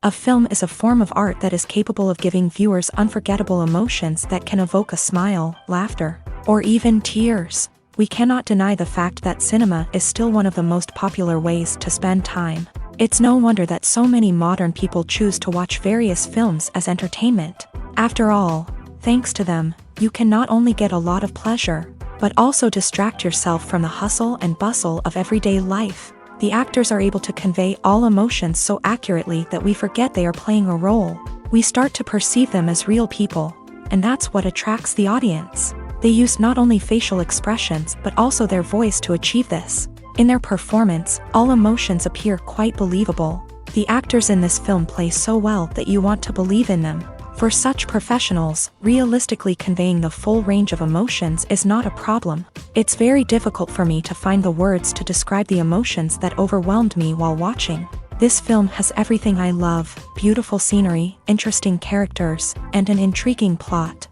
A film is a form of art that is capable of giving viewers unforgettable emotions that can evoke a smile, laughter, or even tears. We cannot deny the fact that cinema is still one of the most popular ways to spend time. It's no wonder that so many modern people choose to watch various films as entertainment. After all, thanks to them, you can not only get a lot of pleasure, but also distract yourself from the hustle and bustle of everyday life. The actors are able to convey all emotions so accurately that we forget they are playing a role. We start to perceive them as real people, and that's what attracts the audience. They use not only facial expressions but also their voice to achieve this. In their performance, all emotions appear quite believable. The actors in this film play so well that you want to believe in them. For such professionals, realistically conveying the full range of emotions is not a problem. It's very difficult for me to find the words to describe the emotions that overwhelmed me while watching. This film has everything I love: beautiful scenery, interesting characters, and an intriguing plot.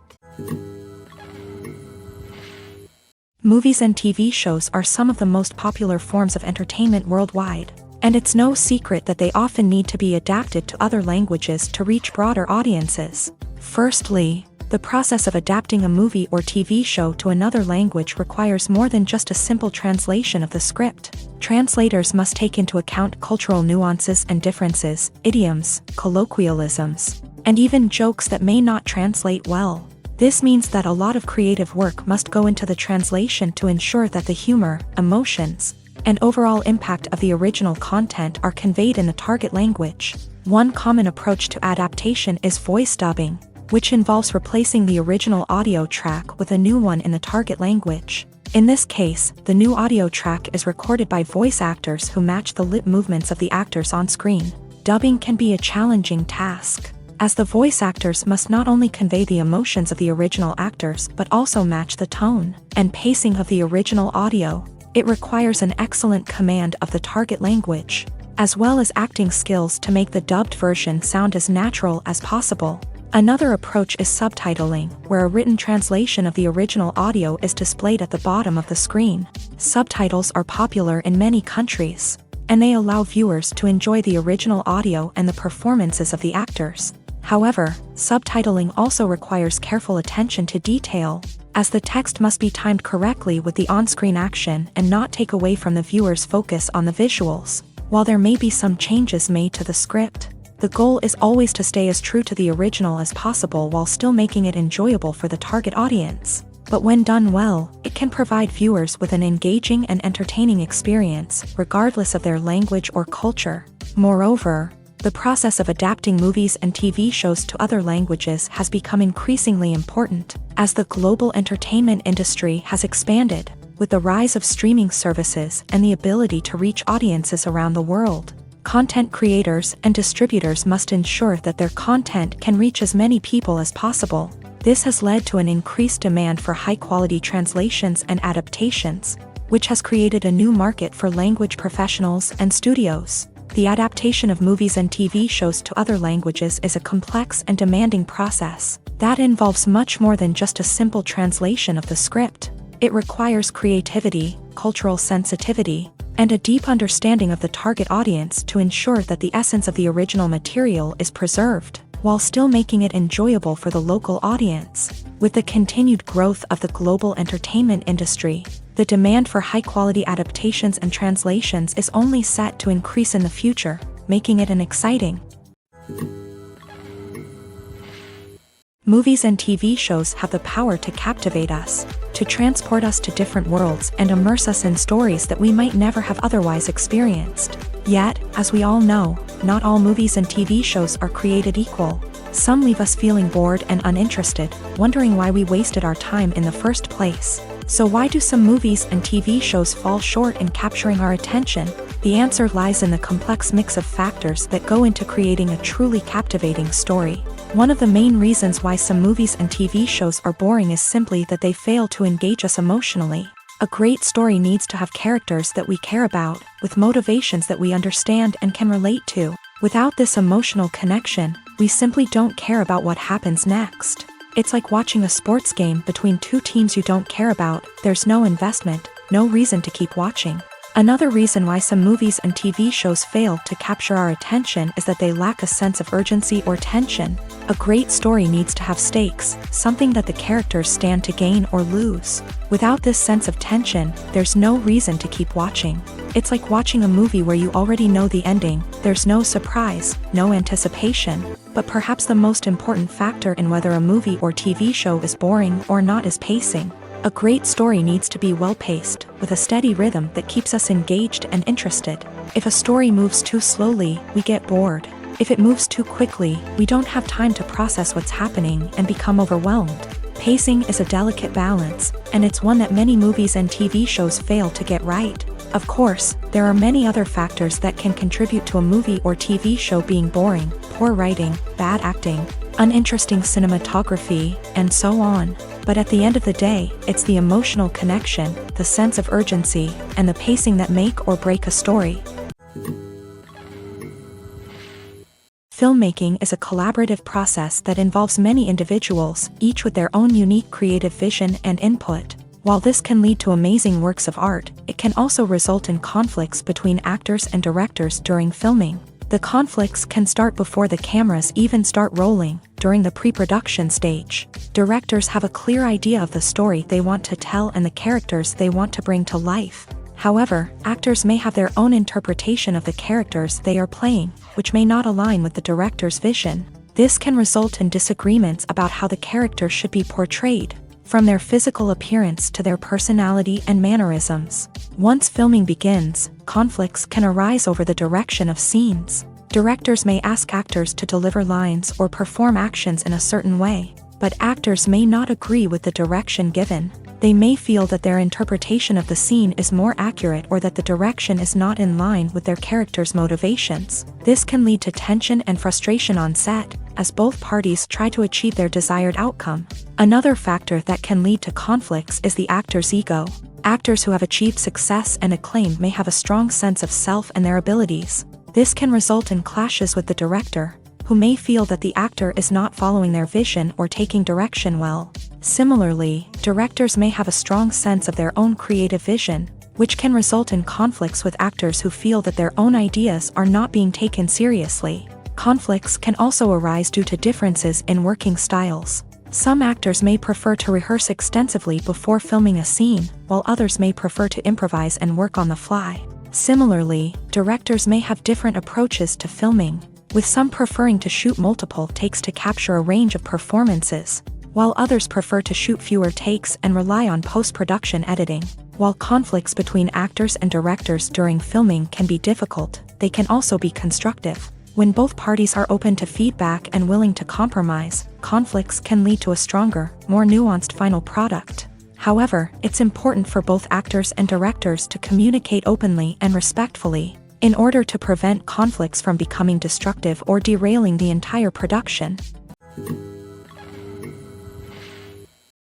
Movies and TV shows are some of the most popular forms of entertainment worldwide, and it's no secret that they often need to be adapted to other languages to reach broader audiences. Firstly, the process of adapting a movie or TV show to another language requires more than just a simple translation of the script. Translators must take into account cultural nuances and differences, idioms, colloquialisms, and even jokes that may not translate well. This means that a lot of creative work must go into the translation to ensure that the humor, emotions, and overall impact of the original content are conveyed in the target language. One common approach to adaptation is voice dubbing, which involves replacing the original audio track with a new one in the target language. In this case, the new audio track is recorded by voice actors who match the lip movements of the actors on screen. Dubbing can be a challenging task, as the voice actors must not only convey the emotions of the original actors but also match the tone and pacing of the original audio. It requires an excellent command of the target language, as well as acting skills to make the dubbed version sound as natural as possible. Another approach is subtitling, where a written translation of the original audio is displayed at the bottom of the screen. Subtitles are popular in many countries, and they allow viewers to enjoy the original audio and the performances of the actors. However, subtitling also requires careful attention to detail, as the text must be timed correctly with the on-screen action and not take away from the viewer's focus on the visuals. While there may be some changes made to the script, the goal is always to stay as true to the original as possible while still making it enjoyable for the target audience. But when done well, it can provide viewers with an engaging and entertaining experience, regardless of their language or culture. Moreover, the process of adapting movies and TV shows to other languages has become increasingly important, as the global entertainment industry has expanded, with the rise of streaming services and the ability to reach audiences around the world. Content creators and distributors must ensure that their content can reach as many people as possible. This has led to an increased demand for high-quality translations and adaptations, which has created a new market for language professionals and studios. The adaptation of movies and TV shows to other languages is a complex and demanding process that involves much more than just a simple translation of the script. It requires creativity, cultural sensitivity, and a deep understanding of the target audience to ensure that the essence of the original material is preserved, while still making it enjoyable for the local audience. With the continued growth of the global entertainment industry, the demand for high-quality adaptations and translations is only set to increase in the future, making it an exciting Movies and TV shows have the power to captivate us, to transport us to different worlds and immerse us in stories that we might never have otherwise experienced. Yet, as we all know, not all movies and TV shows are created equal. Some leave us feeling bored and uninterested, wondering why we wasted our time in the first place. So why do some movies and TV shows fall short in capturing our attention? The answer lies in the complex mix of factors that go into creating a truly captivating story. One of the main reasons why some movies and TV shows are boring is simply that they fail to engage us emotionally. A great story needs to have characters that we care about, with motivations that we understand and can relate to. Without this emotional connection, we simply don't care about what happens next. It's like watching a sports game between two teams you don't care about. There's no investment, no reason to keep watching. Another reason why some movies and TV shows fail to capture our attention is that they lack a sense of urgency or tension. A great story needs to have stakes, something that the characters stand to gain or lose. Without this sense of tension, there's no reason to keep watching. It's like watching a movie where you already know the ending. There's no surprise, no anticipation. But perhaps the most important factor in whether a movie or TV show is boring or not is pacing. A great story needs to be well-paced, with a steady rhythm that keeps us engaged and interested. If a story moves too slowly, we get bored. If it moves too quickly, we don't have time to process what's happening and become overwhelmed. Pacing is a delicate balance, and it's one that many movies and TV shows fail to get right. Of course, there are many other factors that can contribute to a movie or TV show being boring: poor writing, bad acting, uninteresting cinematography, and so on. But at the end of the day, it's the emotional connection, the sense of urgency, and the pacing that make or break a story. Filmmaking is a collaborative process that involves many individuals, each with their own unique creative vision and input. While this can lead to amazing works of art, it can also result in conflicts between actors and directors during filming. The conflicts can start before the cameras even start rolling, during the pre-production stage. Directors have a clear idea of the story they want to tell and the characters they want to bring to life. However, actors may have their own interpretation of the characters they are playing, which may not align with the director's vision. This can result in disagreements about how the character should be portrayed, from their physical appearance to their personality and mannerisms. Once filming begins, conflicts can arise over the direction of scenes. Directors may ask actors to deliver lines or perform actions in a certain way, but actors may not agree with the direction given. They may feel that their interpretation of the scene is more accurate or that the direction is not in line with their character's motivations. This can lead to tension and frustration on set, as both parties try to achieve their desired outcome. Another factor that can lead to conflicts is the actor's ego. Actors who have achieved success and acclaim may have a strong sense of self and their abilities. This can result in clashes with the director, who may feel that the actor is not following their vision or taking direction well. Similarly, directors may have a strong sense of their own creative vision, which can result in conflicts with actors who feel that their own ideas are not being taken seriously. Conflicts can also arise due to differences in working styles. Some actors may prefer to rehearse extensively before filming a scene, while others may prefer to improvise and work on the fly. Similarly, directors may have different approaches to filming, with some preferring to shoot multiple takes to capture a range of performances, while others prefer to shoot fewer takes and rely on post-production editing. While conflicts between actors and directors during filming can be difficult, they can also be constructive. When both parties are open to feedback and willing to compromise, conflicts can lead to a stronger, more nuanced final product. However, it's important for both actors and directors to communicate openly and respectfully, in order to prevent conflicts from becoming destructive or derailing the entire production.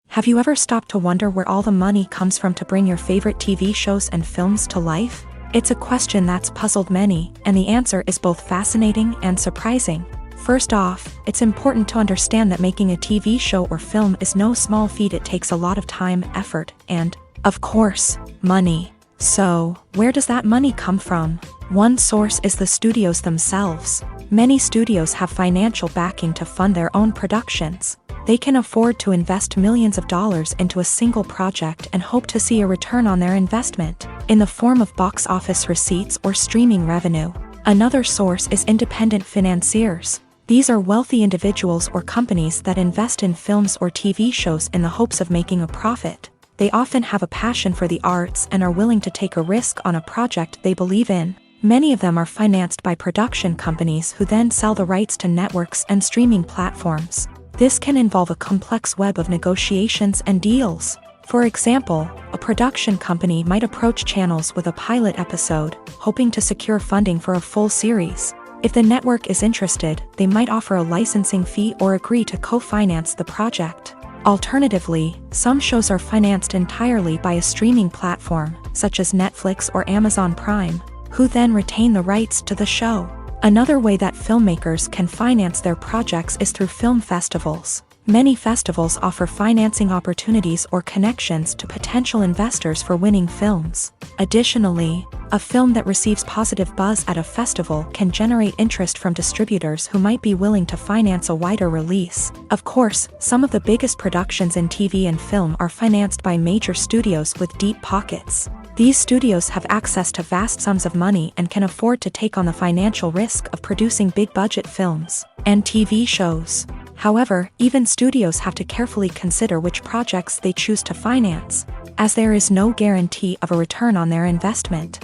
Have you ever stopped to wonder where all the money comes from to bring your favorite TV shows and films to life? It's a question that's puzzled many, and the answer is both fascinating and surprising. First off, it's important to understand that making a TV show or film is no small feat. It takes a lot of time, effort, and, of course, money. So, where does that money come from? One source is the studios themselves. Many studios have financial backing to fund their own productions. They can afford to invest millions of dollars into a single project and hope to see a return on their investment, in the form of box office receipts or streaming revenue. Another source is independent financiers. These are wealthy individuals or companies that invest in films or TV shows in the hopes of making a profit. They often have a passion for the arts and are willing to take a risk on a project they believe in. Many of them are financed by production companies who then sell the rights to networks and streaming platforms. This can involve a complex web of negotiations and deals. For example, a production company might approach channels with a pilot episode, hoping to secure funding for a full series. If the network is interested, they might offer a licensing fee or agree to co-finance the project. Alternatively, some shows are financed entirely by a streaming platform, such as Netflix or Amazon Prime, who then retain the rights to the show. Another way that filmmakers can finance their projects is through film festivals. Many festivals offer financing opportunities or connections to potential investors for winning films. Additionally, a film that receives positive buzz at a festival can generate interest from distributors who might be willing to finance a wider release. Of course, some of the biggest productions in TV and film are financed by major studios with deep pockets. These studios have access to vast sums of money and can afford to take on the financial risk of producing big-budget films and TV shows. However, even studios have to carefully consider which projects they choose to finance, as there is no guarantee of a return on their investment.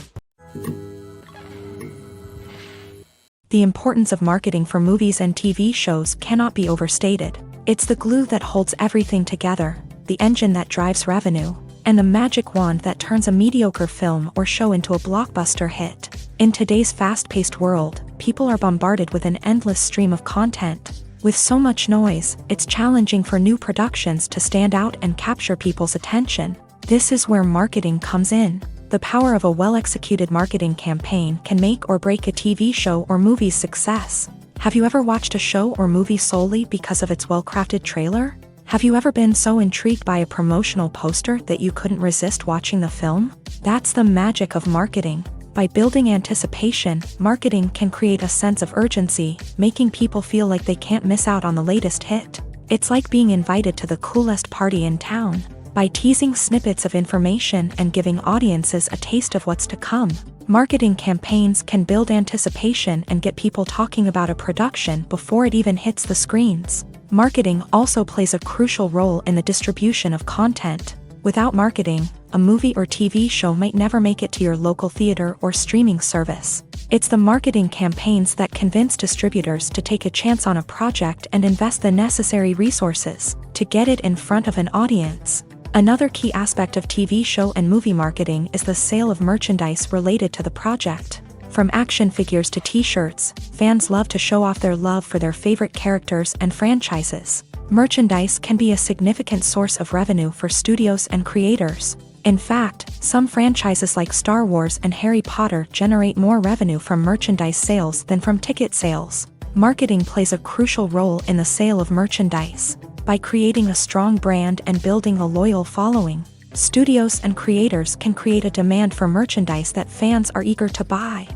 The importance of marketing for movies and TV shows cannot be overstated. It's the glue that holds everything together, the engine that drives revenue, and the magic wand that turns a mediocre film or show into a blockbuster hit. In today's fast-paced world, people are bombarded with an endless stream of content. With so much noise, it's challenging for new productions to stand out and capture people's attention. This is where marketing comes in. The power of a well-executed marketing campaign can make or break a TV show or movie's success. Have you ever watched a show or movie solely because of its well-crafted trailer? Have you ever been so intrigued by a promotional poster that you couldn't resist watching the film? That's the magic of marketing. By building anticipation, marketing can create a sense of urgency, making people feel like they can't miss out on the latest hit. It's like being invited to the coolest party in town. By teasing snippets of information and giving audiences a taste of what's to come, marketing campaigns can build anticipation and get people talking about a production before it even hits the screens. Marketing also plays a crucial role in the distribution of content. Without marketing, a movie or TV show might never make it to your local theater or streaming service. It's the marketing campaigns that convince distributors to take a chance on a project and invest the necessary resources to get it in front of an audience. Another key aspect of TV show and movie marketing is the sale of merchandise related to the project. From action figures to t-shirts, fans love to show off their love for their favorite characters and franchises. Merchandise can be a significant source of revenue for studios and creators. In fact, some franchises like Star Wars and Harry Potter generate more revenue from merchandise sales than from ticket sales. Marketing plays a crucial role in the sale of merchandise. By creating a strong brand and building a loyal following, studios and creators can create a demand for merchandise that fans are eager to buy.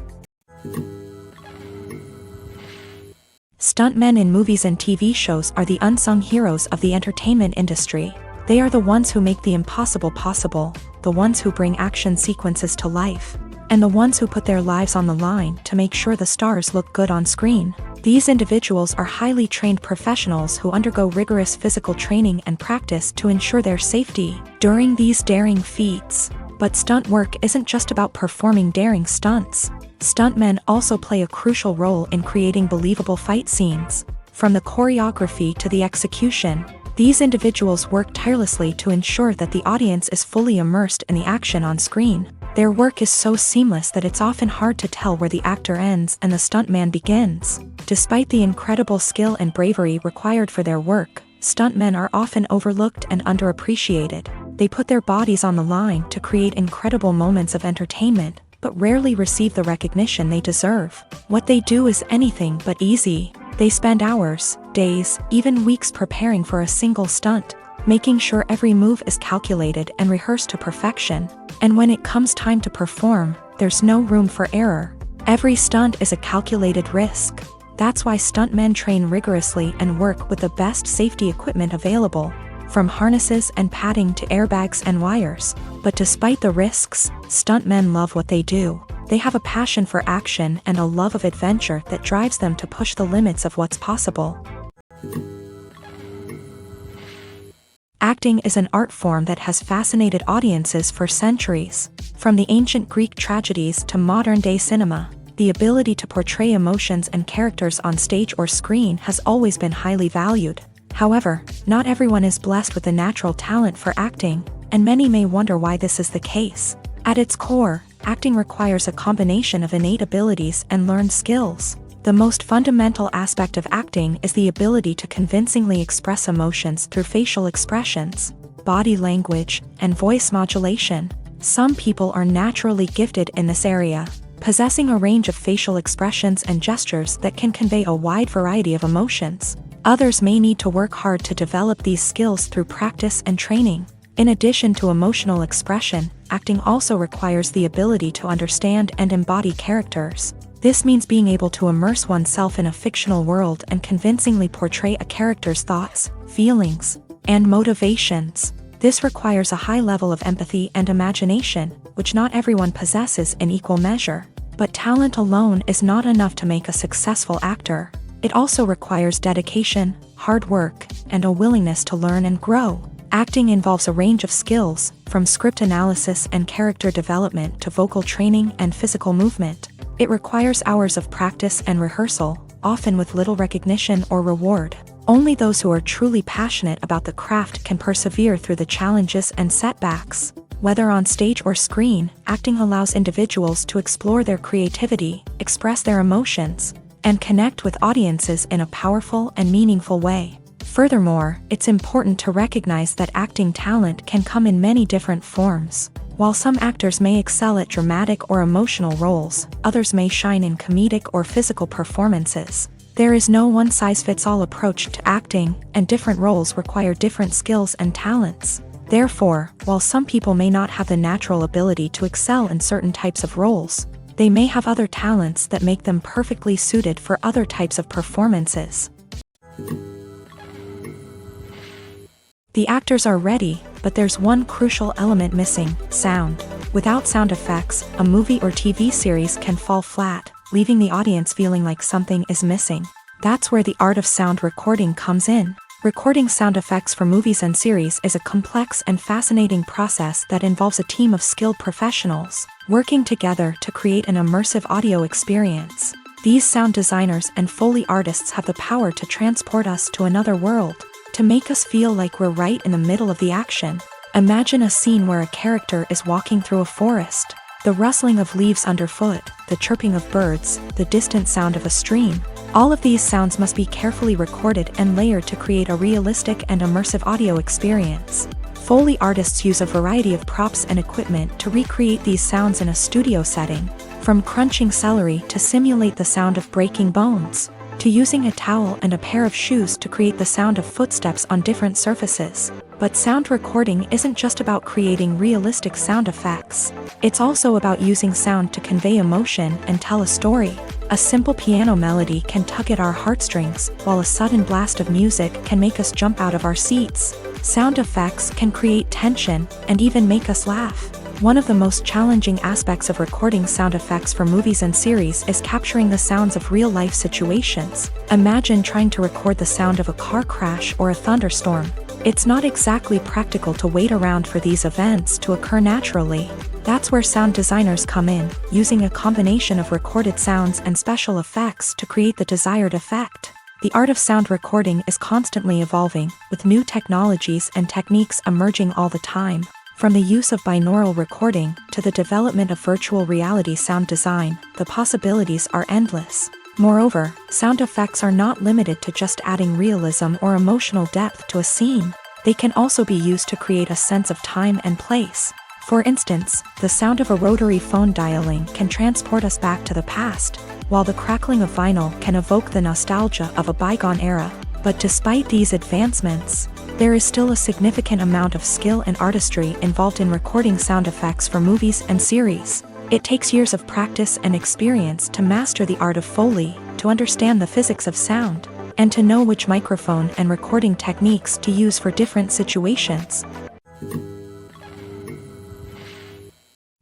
Stuntmen in movies and TV shows are the unsung heroes of the entertainment industry. They are the ones who make the impossible possible, the ones who bring action sequences to life, and the ones who put their lives on the line to make sure the stars look good on screen. These individuals are highly trained professionals who undergo rigorous physical training and practice to ensure their safety during these daring feats. But stunt work isn't just about performing daring stunts. Stuntmen also play a crucial role in creating believable fight scenes. From the choreography to the execution, these individuals work tirelessly to ensure that the audience is fully immersed in the action on screen. Their work is so seamless that it's often hard to tell where the actor ends and the stuntman begins. Despite the incredible skill and bravery required for their work, stuntmen are often overlooked and underappreciated. They put their bodies on the line to create incredible moments of entertainment, but rarely receive the recognition they deserve. What they do is anything but easy. They spend hours, days, even weeks preparing for a single stunt, making sure every move is calculated and rehearsed to perfection. And when it comes time to perform, there's no room for error. Every stunt is a calculated risk. That's why stuntmen train rigorously and work with the best safety equipment available, from harnesses and padding to airbags and wires. But despite the risks, stuntmen love what they do. They have a passion for action and a love of adventure that drives them to push the limits of what's possible. Acting is an art form that has fascinated audiences for centuries. From the ancient Greek tragedies to modern-day cinema, the ability to portray emotions and characters on stage or screen has always been highly valued. However, not everyone is blessed with a natural talent for acting, and many may wonder why this is the case. At its core, acting requires a combination of innate abilities and learned skills. The most fundamental aspect of acting is the ability to convincingly express emotions through facial expressions, body language, and voice modulation. Some people are naturally gifted in this area, possessing a range of facial expressions and gestures that can convey a wide variety of emotions. Others may need to work hard to develop these skills through practice and training. In addition to emotional expression, acting also requires the ability to understand and embody characters. This means being able to immerse oneself in a fictional world and convincingly portray a character's thoughts, feelings, and motivations. This requires a high level of empathy and imagination, which not everyone possesses in equal measure. But talent alone is not enough to make a successful actor. It also requires dedication, hard work, and a willingness to learn and grow. Acting involves a range of skills, from script analysis and character development to vocal training and physical movement. It requires hours of practice and rehearsal, often with little recognition or reward. Only those who are truly passionate about the craft can persevere through the challenges and setbacks. Whether on stage or screen, acting allows individuals to explore their creativity, express their emotions, and connect with audiences in a powerful and meaningful way. Furthermore, it's important to recognize that acting talent can come in many different forms. While some actors may excel at dramatic or emotional roles, others may shine in comedic or physical performances. There is no one-size-fits-all approach to acting, and different roles require different skills and talents. Therefore, while some people may not have the natural ability to excel in certain types of roles, they may have other talents that make them perfectly suited for other types of performances. The actors are ready, but there's one crucial element missing: sound. Without sound effects, a movie or TV series can fall flat, leaving the audience feeling like something is missing. That's where the art of sound recording comes in. Recording sound effects for movies and series is a complex and fascinating process that involves a team of skilled professionals working together to create an immersive audio experience. These sound designers and Foley artists have the power to transport us to another world, to make us feel like we're right in the middle of the action. Imagine a scene where a character is walking through a forest. The rustling of leaves underfoot, the chirping of birds, the distant sound of a stream. All of these sounds must be carefully recorded and layered to create a realistic and immersive audio experience. Foley artists use a variety of props and equipment to recreate these sounds in a studio setting, from crunching celery to simulate the sound of breaking bones, to using a towel and a pair of shoes to create the sound of footsteps on different surfaces. But sound recording isn't just about creating realistic sound effects. It's also about using sound to convey emotion and tell a story. A simple piano melody can tug at our heartstrings, while a sudden blast of music can make us jump out of our seats. Sound effects can create tension and even make us laugh. One of the most challenging aspects of recording sound effects for movies and series is capturing the sounds of real-life situations. Imagine trying to record the sound of a car crash or a thunderstorm. It's not exactly practical to wait around for these events to occur naturally. That's where sound designers come in, using a combination of recorded sounds and special effects to create the desired effect. The art of sound recording is constantly evolving, with new technologies and techniques emerging all the time. From the use of binaural recording to the development of virtual reality sound design, the possibilities are endless. Moreover, sound effects are not limited to just adding realism or emotional depth to a scene. They can also be used to create a sense of time and place. For instance, the sound of a rotary phone dialing can transport us back to the past, while the crackling of vinyl can evoke the nostalgia of a bygone era. But despite these advancements, there is still a significant amount of skill and artistry involved in recording sound effects for movies and series. It takes years of practice and experience to master the art of Foley, to understand the physics of sound, and to know which microphone and recording techniques to use for different situations.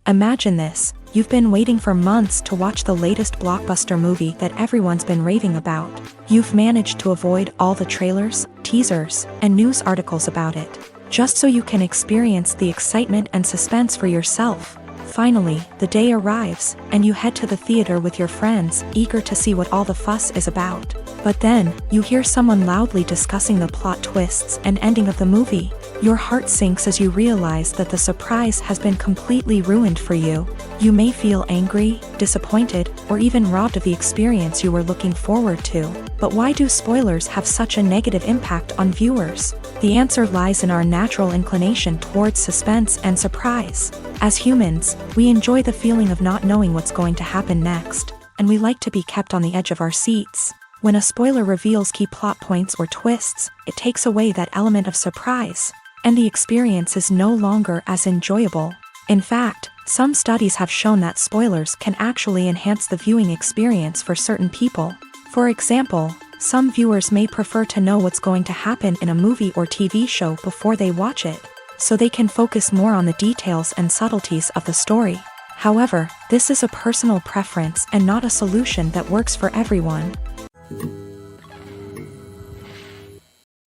Imagine this: You've been waiting for months to watch the latest blockbuster movie that everyone's been raving about. You've managed to avoid all the trailers, teasers, and news articles about it, just so you can experience the excitement and suspense for yourself. Finally, the day arrives, and you head to the theater with your friends, eager to see what all the fuss is about. But then, you hear someone loudly discussing the plot twists and ending of the movie. Your heart sinks as you realize that the surprise has been completely ruined for you. You may feel angry, disappointed, or even robbed of the experience you were looking forward to. But why do spoilers have such a negative impact on viewers? The answer lies in our natural inclination towards suspense and surprise. As humans, we enjoy the feeling of not knowing what's going to happen next, and we like to be kept on the edge of our seats. When a spoiler reveals key plot points or twists, it takes away that element of surprise, and the experience is no longer as enjoyable. In fact, some studies have shown that spoilers can actually enhance the viewing experience for certain people. For example, some viewers may prefer to know what's going to happen in a movie or TV show before they watch it, so they can focus more on the details and subtleties of the story. However, this is a personal preference and not a solution that works for everyone.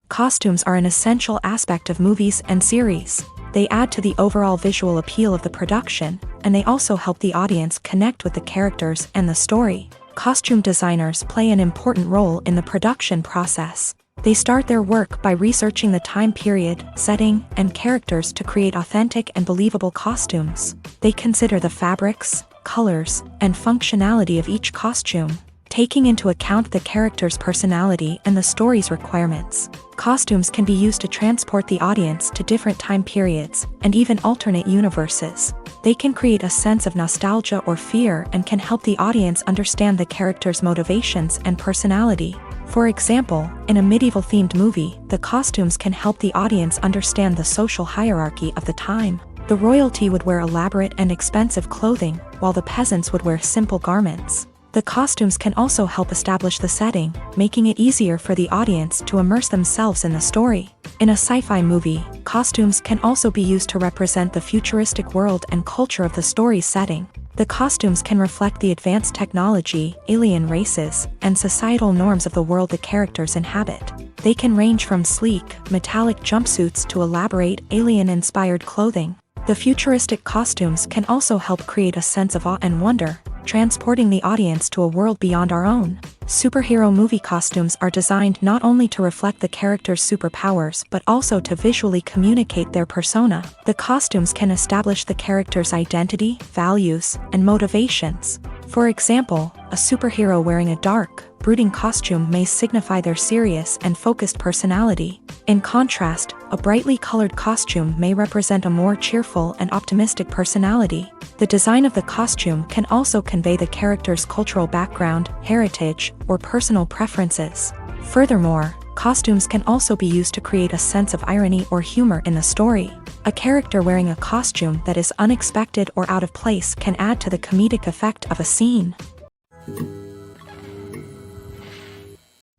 Costumes are an essential aspect of movies and series. They add to the overall visual appeal of the production, and they also help the audience connect with the characters and the story. Costume designers play an important role in the production process. They start their work by researching the time period, setting, and characters to create authentic and believable costumes. They consider the fabrics, colors, and functionality of each costume, taking into account the character's personality and the story's requirements. Costumes can be used to transport the audience to different time periods and even alternate universes. They can create a sense of nostalgia or fear and can help the audience understand the character's motivations and personality. For example, in a medieval-themed movie, the costumes can help the audience understand the social hierarchy of the time. The royalty would wear elaborate and expensive clothing, while the peasants would wear simple garments. The costumes can also help establish the setting, making it easier for the audience to immerse themselves in the story. In a sci-fi movie, costumes can also be used to represent the futuristic world and culture of the story's setting. The costumes can reflect the advanced technology, alien races, and societal norms of the world the characters inhabit. They can range from sleek, metallic jumpsuits to elaborate, alien-inspired clothing. The futuristic costumes can also help create a sense of awe and wonder, transporting the audience to a world beyond our own. Superhero movie costumes are designed not only to reflect the character's superpowers but also to visually communicate their persona. The costumes can establish the character's identity, values, and motivations. For example, a superhero wearing a dark, brooding costume may signify their serious and focused personality. In contrast, a brightly colored costume may represent a more cheerful and optimistic personality. The design of the costume can also convey the character's cultural background, heritage, or personal preferences. Furthermore, costumes can also be used to create a sense of irony or humor in the story. A character wearing a costume that is unexpected or out of place can add to the comedic effect of a scene.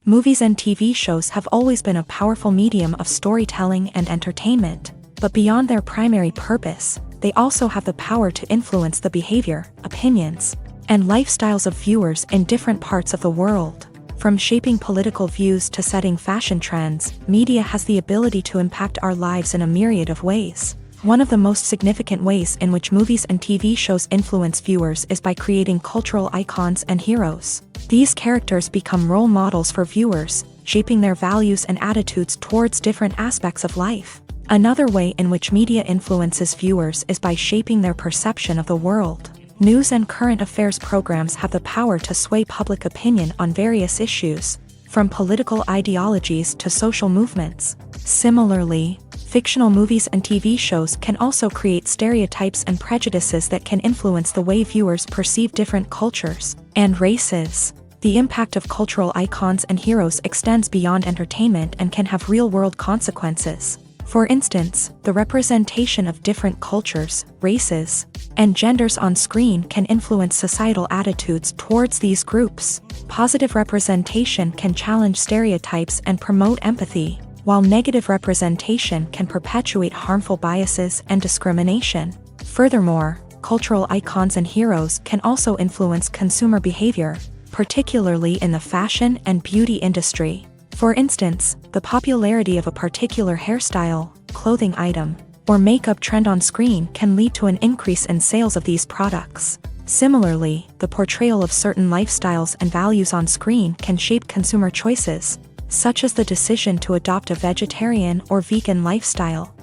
Movies and TV shows have always been a powerful medium of storytelling and entertainment, but beyond their primary purpose, they also have the power to influence the behavior, opinions, and lifestyles of viewers in different parts of the world. From shaping political views to setting fashion trends, media has the ability to impact our lives in a myriad of ways. One of the most significant ways in which movies and TV shows influence viewers is by creating cultural icons and heroes. These characters become role models for viewers, shaping their values and attitudes towards different aspects of life. Another way in which media influences viewers is by shaping their perception of the world. News and current affairs programs have the power to sway public opinion on various issues, from political ideologies to social movements. Similarly, fictional movies and TV shows can also create stereotypes and prejudices that can influence the way viewers perceive different cultures and races. The impact of cultural icons and heroes extends beyond entertainment and can have real-world consequences. For instance, the representation of different cultures, races, and genders on screen can influence societal attitudes towards these groups. Positive representation can challenge stereotypes and promote empathy, while negative representation can perpetuate harmful biases and discrimination. Furthermore, cultural icons and heroes can also influence consumer behavior, particularly in the fashion and beauty industry. For instance, the popularity of a particular hairstyle, clothing item, or makeup trend on screen can lead to an increase in sales of these products. Similarly, the portrayal of certain lifestyles and values on screen can shape consumer choices, such as the decision to adopt a vegetarian or vegan lifestyle.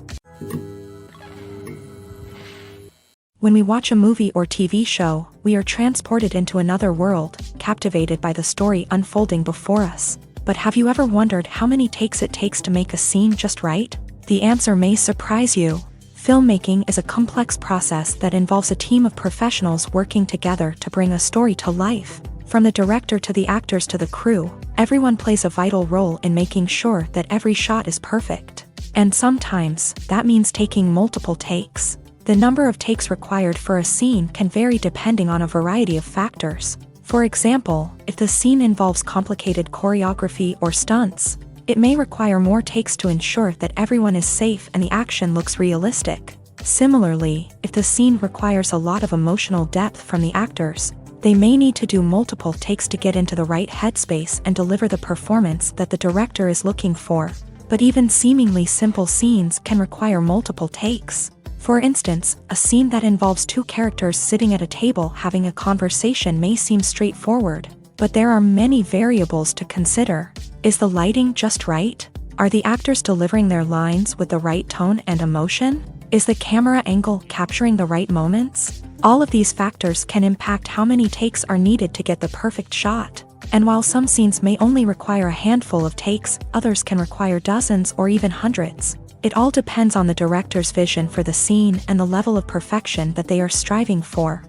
When we watch a movie or TV show, we are transported into another world, captivated by the story unfolding before us. But have you ever wondered how many takes it takes to make a scene just right? The answer may surprise you. Filmmaking is a complex process that involves a team of professionals working together to bring a story to life. From the director to the actors to the crew, everyone plays a vital role in making sure that every shot is perfect. And sometimes, that means taking multiple takes. The number of takes required for a scene can vary depending on a variety of factors. For example, if the scene involves complicated choreography or stunts, it may require more takes to ensure that everyone is safe and the action looks realistic. Similarly, if the scene requires a lot of emotional depth from the actors, they may need to do multiple takes to get into the right headspace and deliver the performance that the director is looking for. But even seemingly simple scenes can require multiple takes. For instance, a scene that involves two characters sitting at a table having a conversation may seem straightforward, but there are many variables to consider. Is the lighting just right? Are the actors delivering their lines with the right tone and emotion? Is the camera angle capturing the right moments? All of these factors can impact how many takes are needed to get the perfect shot. And while some scenes may only require a handful of takes, others can require dozens or even hundreds. It all depends on the director's vision for the scene and the level of perfection that they are striving for.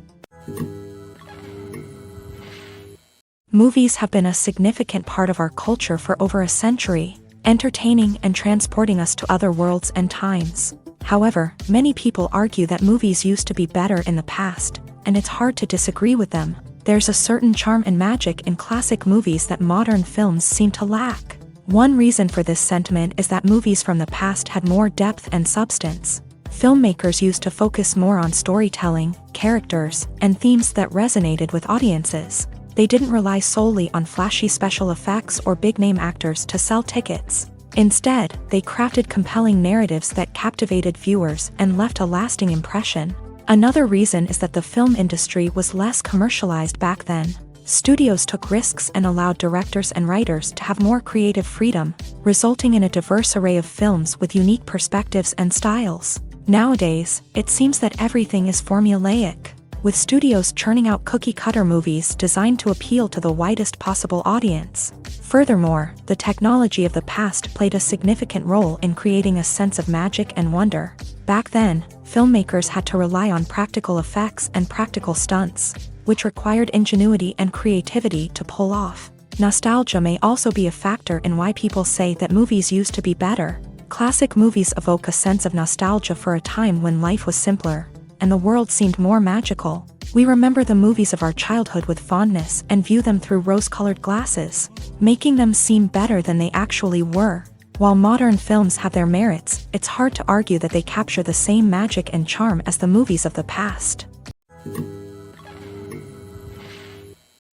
Movies have been a significant part of our culture for over a century, entertaining and transporting us to other worlds and times. However, many people argue that movies used to be better in the past, and it's hard to disagree with them. There's a certain charm and magic in classic movies that modern films seem to lack. One reason for this sentiment is that movies from the past had more depth and substance. Filmmakers used to focus more on storytelling, characters, and themes that resonated with audiences. They didn't rely solely on flashy special effects or big-name actors to sell tickets. Instead, they crafted compelling narratives that captivated viewers and left a lasting impression. Another reason is that the film industry was less commercialized back then. Studios took risks and allowed directors and writers to have more creative freedom, resulting in a diverse array of films with unique perspectives and styles. Nowadays, it seems that everything is formulaic, with studios churning out cookie-cutter movies designed to appeal to the widest possible audience. Furthermore, the technology of the past played a significant role in creating a sense of magic and wonder. Back then, filmmakers had to rely on practical effects and practical stunts, which required ingenuity and creativity to pull off. Nostalgia may also be a factor in why people say that movies used to be better. Classic movies evoke a sense of nostalgia for a time when life was simpler, and the world seemed more magical. We remember the movies of our childhood with fondness and view them through rose-colored glasses, making them seem better than they actually were. While modern films have their merits, it's hard to argue that they capture the same magic and charm as the movies of the past.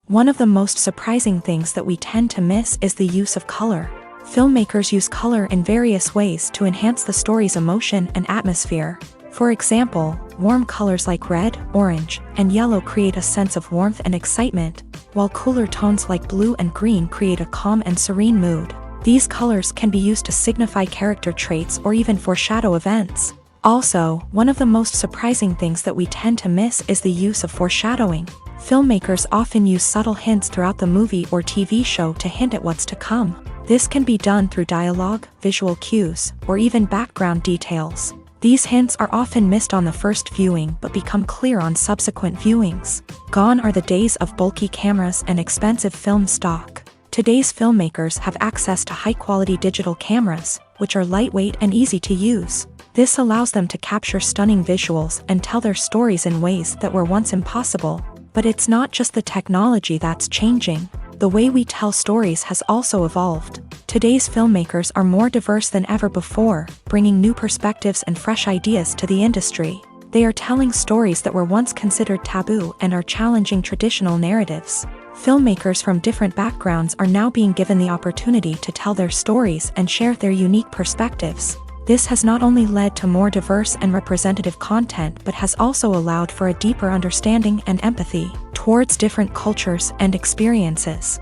One of the most surprising things that we tend to miss is the use of color. Filmmakers use color in various ways to enhance the story's emotion and atmosphere. For example, warm colors like red, orange, and yellow create a sense of warmth and excitement, while cooler tones like blue and green create a calm and serene mood. These colors can be used to signify character traits or even foreshadow events. Also, one of the most surprising things that we tend to miss is the use of foreshadowing. Filmmakers often use subtle hints throughout the movie or TV show to hint at what's to come. This can be done through dialogue, visual cues, or even background details. These hints are often missed on the first viewing but become clear on subsequent viewings. Gone are the days of bulky cameras and expensive film stock. Today's filmmakers have access to high-quality digital cameras, which are lightweight and easy to use. This allows them to capture stunning visuals and tell their stories in ways that were once impossible. But it's not just the technology that's changing. The way we tell stories has also evolved. Today's filmmakers are more diverse than ever before, bringing new perspectives and fresh ideas to the industry. They are telling stories that were once considered taboo and are challenging traditional narratives. Filmmakers from different backgrounds are now being given the opportunity to tell their stories and share their unique perspectives. This has not only led to more diverse and representative content but has also allowed for a deeper understanding and empathy towards different cultures and experiences.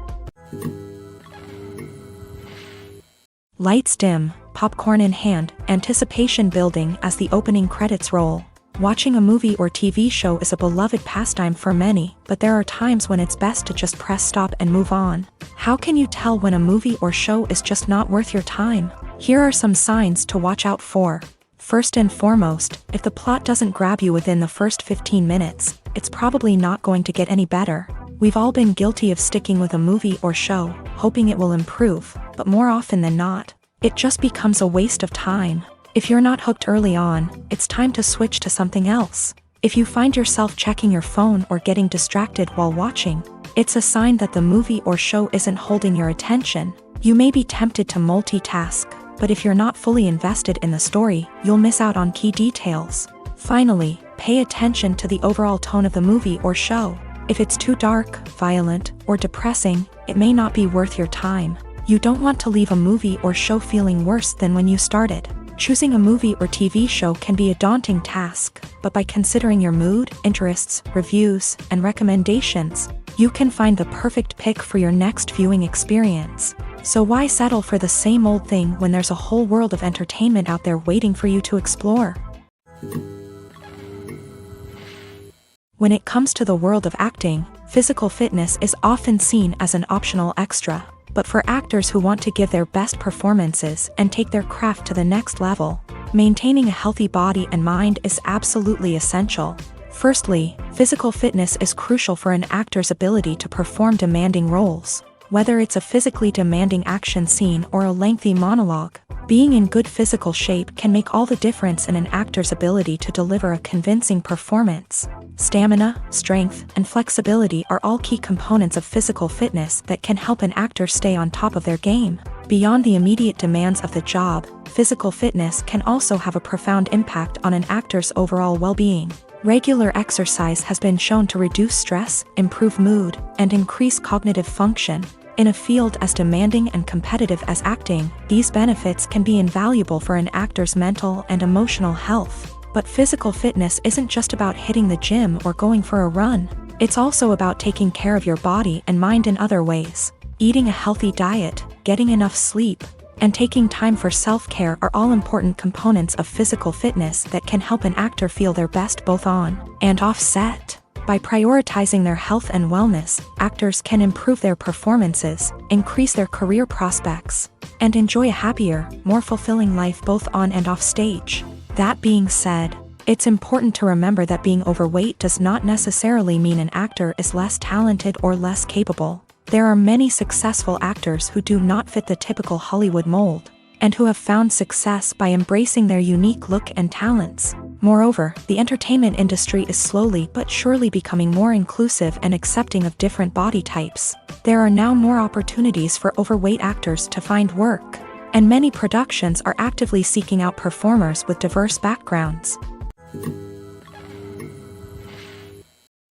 Lights dim, popcorn in hand, anticipation building as the opening credits roll. Watching a movie or TV show is a beloved pastime for many, but there are times when it's best to just press stop and move on. How can you tell when a movie or show is just not worth your time? Here are some signs to watch out for. First and foremost, if the plot doesn't grab you within the first 15 minutes, it's probably not going to get any better. We've all been guilty of sticking with a movie or show, hoping it will improve, but more often than not, it just becomes a waste of time. If you're not hooked early on, it's time to switch to something else. If you find yourself checking your phone or getting distracted while watching, it's a sign that the movie or show isn't holding your attention. You may be tempted to multitask, but if you're not fully invested in the story, you'll miss out on key details. Finally, pay attention to the overall tone of the movie or show. If it's too dark, violent, or depressing, it may not be worth your time. You don't want to leave a movie or show feeling worse than when you started. Choosing a movie or TV show can be a daunting task, but by considering your mood, interests, reviews, and recommendations, you can find the perfect pick for your next viewing experience. So why settle for the same old thing when there's a whole world of entertainment out there waiting for you to explore? When it comes to the world of acting, physical fitness is often seen as an optional extra. But for actors who want to give their best performances and take their craft to the next level, maintaining a healthy body and mind is absolutely essential. Firstly, physical fitness is crucial for an actor's ability to perform demanding roles. Whether it's a physically demanding action scene or a lengthy monologue, being in good physical shape can make all the difference in an actor's ability to deliver a convincing performance. Stamina, strength, and flexibility are all key components of physical fitness that can help an actor stay on top of their game. Beyond the immediate demands of the job, physical fitness can also have a profound impact on an actor's overall well-being. Regular exercise has been shown to reduce stress, improve mood, and increase cognitive function. In a field as demanding and competitive as acting, these benefits can be invaluable for an actor's mental and emotional health. But physical fitness isn't just about hitting the gym or going for a run. It's also about taking care of your body and mind in other ways. Eating a healthy diet, getting enough sleep, and taking time for self-care are all important components of physical fitness that can help an actor feel their best both on and off set. By prioritizing their health and wellness, actors can improve their performances, increase their career prospects, and enjoy a happier, more fulfilling life both on and off stage. That being said, it's important to remember that being overweight does not necessarily mean an actor is less talented or less capable. There are many successful actors who do not fit the typical Hollywood mold, and who have found success by embracing their unique look and talents. Moreover, the entertainment industry is slowly but surely becoming more inclusive and accepting of different body types. There are now more opportunities for overweight actors to find work, and many productions are actively seeking out performers with diverse backgrounds.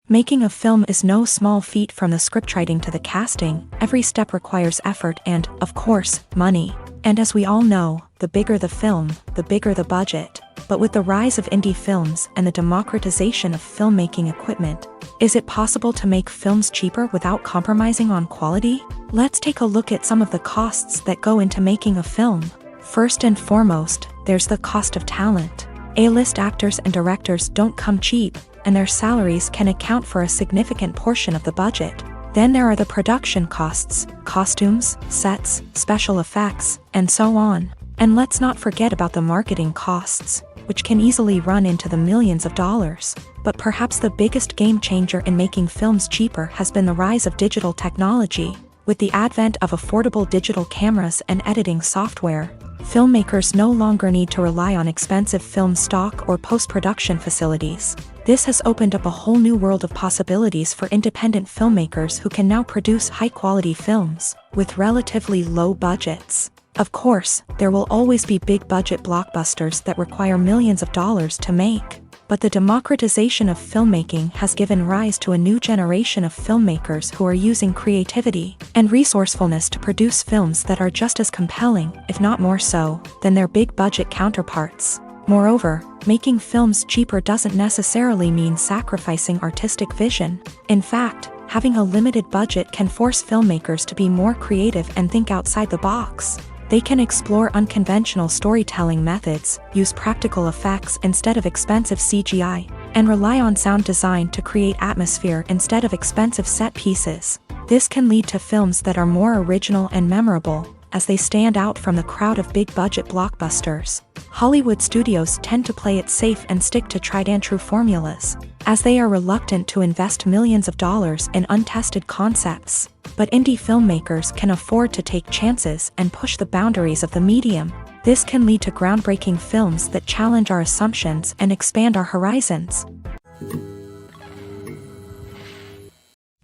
Making a film is no small feat. From the scriptwriting to the casting, every step requires effort and, of course, money. And as we all know, the bigger the film, the bigger the budget. But with the rise of indie films and the democratization of filmmaking equipment, is it possible to make films cheaper without compromising on quality? Let's take a look at some of the costs that go into making a film. First and foremost, there's the cost of talent. A-list actors and directors don't come cheap, and their salaries can account for a significant portion of the budget. Then there are the production costs, costumes, sets, special effects, and so on. And let's not forget about the marketing costs, which can easily run into the millions of dollars. But perhaps the biggest game changer in making films cheaper has been the rise of digital technology. With the advent of affordable digital cameras and editing software, filmmakers no longer need to rely on expensive film stock or post-production facilities. This has opened up a whole new world of possibilities for independent filmmakers who can now produce high-quality films with relatively low budgets. Of course, there will always be big-budget blockbusters that require millions of dollars to make. but the democratization of filmmaking has given rise to a new generation of filmmakers who are using creativity and resourcefulness to produce films that are just as compelling, if not more so, than their big-budget counterparts. Moreover, making films cheaper doesn't necessarily mean sacrificing artistic vision. In fact, having a limited budget can force filmmakers to be more creative and think outside the box. They can explore unconventional storytelling methods, use practical effects instead of expensive CGI, and rely on sound design to create atmosphere instead of expensive set pieces. This can lead to films that are more original and memorable, as they stand out from the crowd of big-budget blockbusters. Hollywood studios tend to play it safe and stick to tried-and-true formulas, as they are reluctant to invest millions of dollars in untested concepts. But indie filmmakers can afford to take chances and push the boundaries of the medium. This can lead to groundbreaking films that challenge our assumptions and expand our horizons.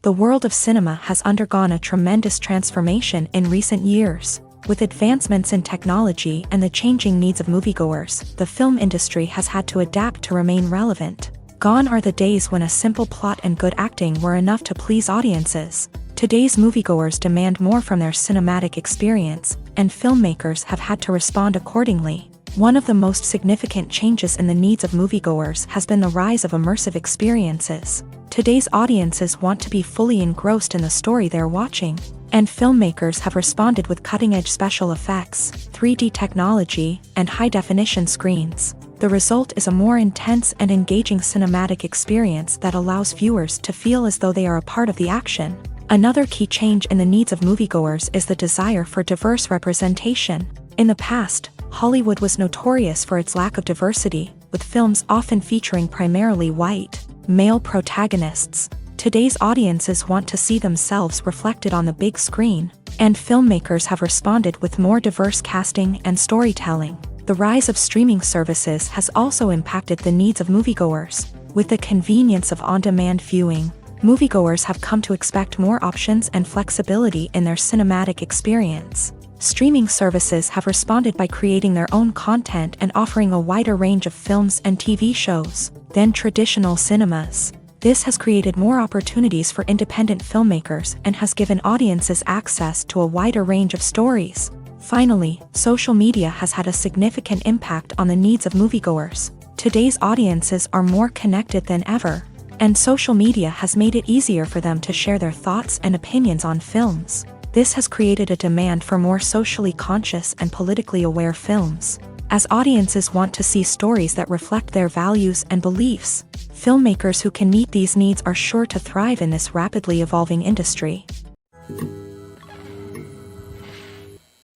The world of cinema has undergone a tremendous transformation in recent years. With advancements in technology and the changing needs of moviegoers, the film industry has had to adapt to remain relevant. Gone are the days when a simple plot and good acting were enough to please audiences. Today's moviegoers demand more from their cinematic experience, and filmmakers have had to respond accordingly. One of the most significant changes in the needs of moviegoers has been the rise of immersive experiences. Today's audiences want to be fully engrossed in the story they're watching, and filmmakers have responded with cutting-edge special effects, 3D technology, and high-definition screens. The result is a more intense and engaging cinematic experience that allows viewers to feel as though they are a part of the action. Another key change in the needs of moviegoers is the desire for diverse representation. In the past, Hollywood was notorious for its lack of diversity, with films often featuring primarily white, male protagonists. Today's audiences want to see themselves reflected on the big screen, and filmmakers have responded with more diverse casting and storytelling. The rise of streaming services has also impacted the needs of moviegoers. With the convenience of on-demand viewing, moviegoers have come to expect more options and flexibility in their cinematic experience. Streaming services have responded by creating their own content and offering a wider range of films and TV shows than traditional cinemas. This has created more opportunities for independent filmmakers and has given audiences access to a wider range of stories. Finally, social media has had a significant impact on the needs of moviegoers. Today's audiences are more connected than ever, and social media has made it easier for them to share their thoughts and opinions on films. This has created a demand for more socially conscious and politically aware films. As audiences want to see stories that reflect their values and beliefs, filmmakers who can meet these needs are sure to thrive in this rapidly evolving industry.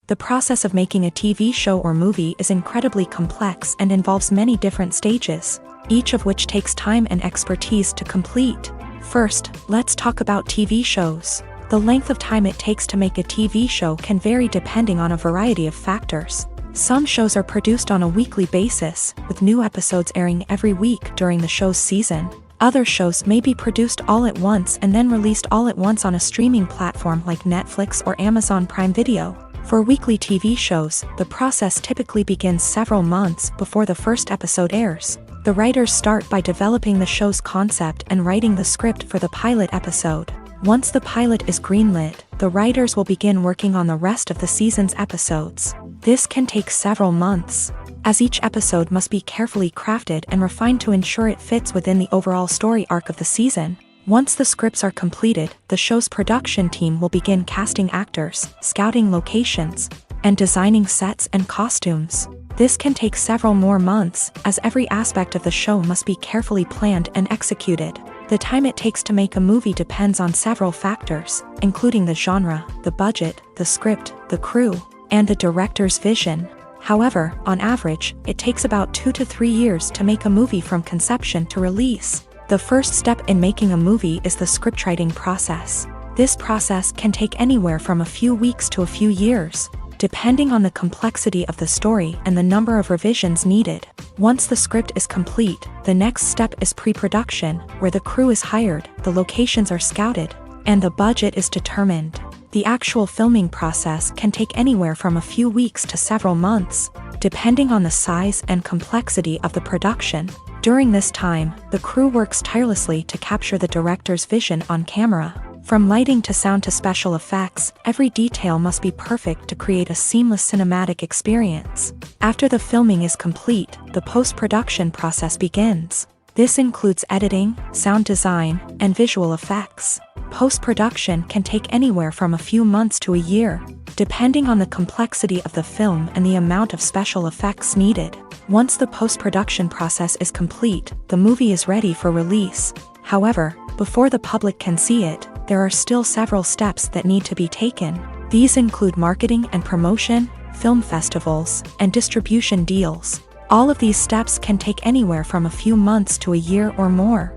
The process of making a TV show or movie is incredibly complex and involves many different stages, each of which takes time and expertise to complete. First, let's talk about TV shows. The length of time it takes to make a TV show can vary depending on a variety of factors. Some shows are produced on a weekly basis, with new episodes airing every week during the show's season. Other shows may be produced all at once and then released all at once on a streaming platform like Netflix or Amazon Prime Video. For weekly TV shows, the process typically begins several months before the first episode airs. The writers start by developing the show's concept and writing the script for the pilot episode. Once the pilot is greenlit, the writers will begin working on the rest of the season's episodes. This can take several months, as each episode must be carefully crafted and refined to ensure it fits within the overall story arc of the season. Once the scripts are completed, the show's production team will begin casting actors, scouting locations, and designing sets and costumes. This can take several more months, as every aspect of the show must be carefully planned and executed. The time it takes to make a movie depends on several factors, including the genre, the budget, the script, the crew, and the director's vision. However, on average, it takes about 2 to 3 years to make a movie from conception to release. The first step in making a movie is the scriptwriting process. This process can take anywhere from a few weeks to a few years, depending on the complexity of the story and the number of revisions needed. Once the script is complete, the next step is pre-production, where the crew is hired, the locations are scouted, and the budget is determined. The actual filming process can take anywhere from a few weeks to several months. depending on the size and complexity of the production. During this time, the crew works tirelessly to capture the director's vision on camera. From lighting to sound to special effects, every detail must be perfect to create a seamless cinematic experience. After the filming is complete, the post-production process begins. This includes editing, sound design, and visual effects. Post-production can take anywhere from a few months to a year, depending on the complexity of the film and the amount of special effects needed. Once the post-production process is complete, the movie is ready for release. However, before the public can see it, there are still several steps that need to be taken. These include marketing and promotion, film festivals, and distribution deals. All of these steps can take anywhere from a few months to a year or more.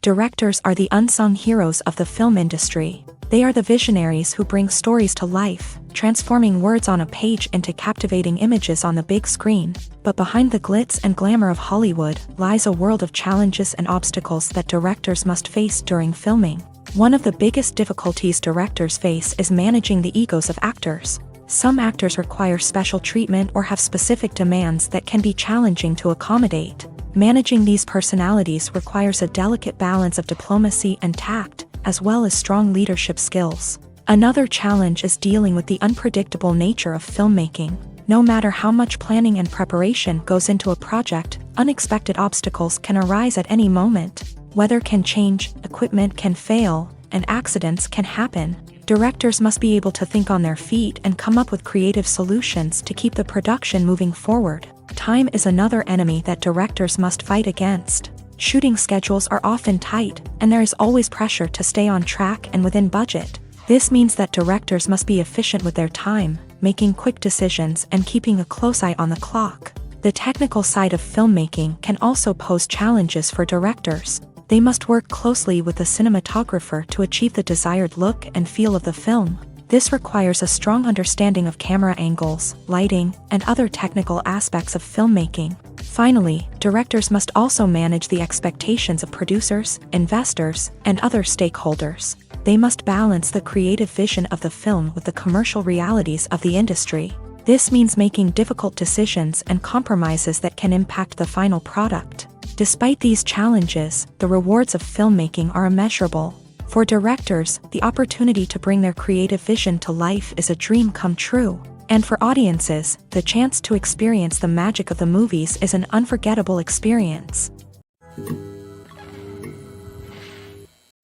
Directors are the unsung heroes of the film industry. They are the visionaries who bring stories to life, transforming words on a page into captivating images on the big screen. But behind the glitz and glamour of Hollywood lies a world of challenges and obstacles that directors must face during filming. One of the biggest difficulties directors face is managing the egos of actors. Some actors require special treatment or have specific demands that can be challenging to accommodate. Managing these personalities requires a delicate balance of diplomacy and tact, as well as strong leadership skills. Another challenge is dealing with the unpredictable nature of filmmaking. No matter how much planning and preparation goes into a project, unexpected obstacles can arise at any moment. Weather can change, equipment can fail, and accidents can happen. Directors must be able to think on their feet and come up with creative solutions to keep the production moving forward. Time is another enemy that directors must fight against. Shooting schedules are often tight, and there is always pressure to stay on track and within budget. This means that directors must be efficient with their time, making quick decisions and keeping a close eye on the clock. The technical side of filmmaking can also pose challenges for directors. They must work closely with the cinematographer to achieve the desired look and feel of the film. This requires a strong understanding of camera angles, lighting, and other technical aspects of filmmaking. Finally, directors must also manage the expectations of producers, investors, and other stakeholders. They must balance the creative vision of the film with the commercial realities of the industry. This means making difficult decisions and compromises that can impact the final product. Despite these challenges, the rewards of filmmaking are immeasurable. For directors, the opportunity to bring their creative vision to life is a dream come true. And for audiences, the chance to experience the magic of the movies is an unforgettable experience.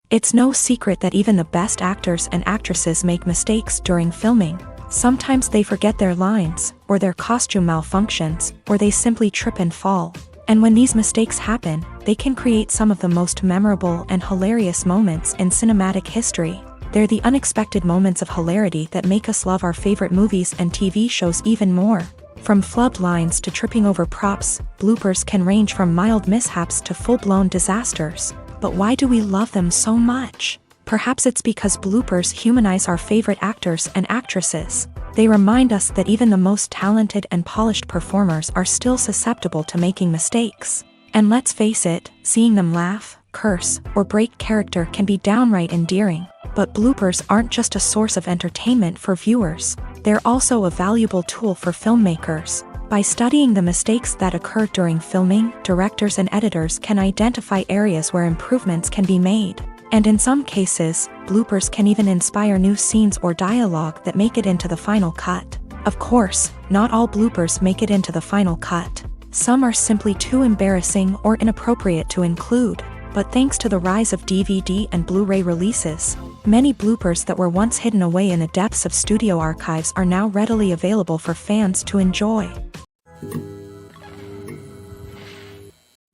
It's no secret that even the best actors and actresses make mistakes during filming. Sometimes they forget their lines, or their costume malfunctions, or they simply trip and fall. And when these mistakes happen, they can create some of the most memorable and hilarious moments in cinematic history. They're the unexpected moments of hilarity that make us love our favorite movies and TV shows even more. From flubbed lines to tripping over props, bloopers can range from mild mishaps to full-blown disasters. But why do we love them so much? Perhaps it's because bloopers humanize our favorite actors and actresses. They remind us that even the most talented and polished performers are still susceptible to making mistakes. And let's face it, seeing them laugh, curse, or break character can be downright endearing. But bloopers aren't just a source of entertainment for viewers. They're also a valuable tool for filmmakers. By studying the mistakes that occur during filming, directors and editors can identify areas where improvements can be made. And in some cases, bloopers can even inspire new scenes or dialogue that make it into the final cut. Of course, not all bloopers make it into the final cut. Some are simply too embarrassing or inappropriate to include. But thanks to the rise of DVD and Blu-ray releases, many bloopers that were once hidden away in the depths of studio archives are now readily available for fans to enjoy.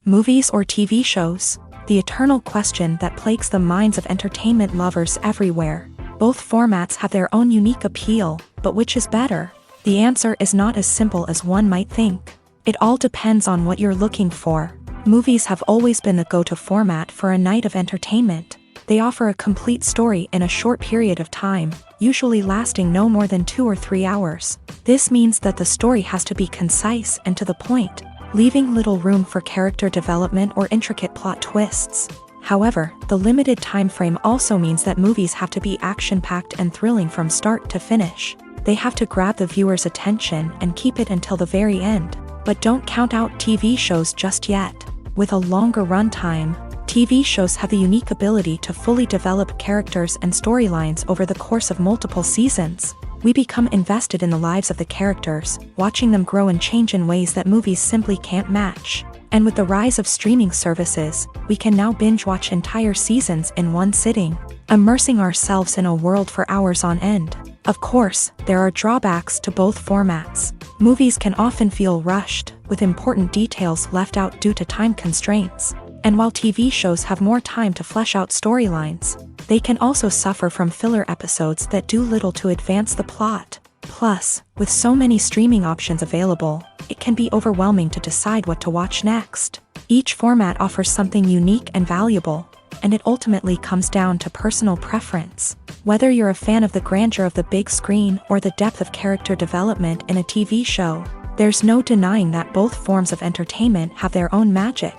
Movies or TV shows? The eternal question that plagues the minds of entertainment lovers everywhere. Both formats have their own unique appeal, but which is better? The answer is not as simple as one might think. It all depends on what you're looking for. Movies have always been the go-to format for a night of entertainment. They offer a complete story in a short period of time, usually lasting no more than 2 or 3 hours. This means that the story has to be concise and to the point, leaving little room for character development or intricate plot twists. However, the limited time frame also means that movies have to be action-packed and thrilling from start to finish. They have to grab the viewer's attention and keep it until the very end. But don't count out TV shows just yet. With a longer runtime, TV shows have the unique ability to fully develop characters and storylines over the course of multiple seasons. We become invested in the lives of the characters, watching them grow and change in ways that movies simply can't match. And with the rise of streaming services, we can now binge-watch entire seasons in one sitting, immersing ourselves in a world for hours on end. Of course, there are drawbacks to both formats. Movies can often feel rushed, with important details left out due to time constraints. And while TV shows have more time to flesh out storylines, they can also suffer from filler episodes that do little to advance the plot. Plus, with so many streaming options available, it can be overwhelming to decide what to watch next. Each format offers something unique and valuable, and it ultimately comes down to personal preference. Whether you're a fan of the grandeur of the big screen or the depth of character development in a TV show, there's no denying that both forms of entertainment have their own magic.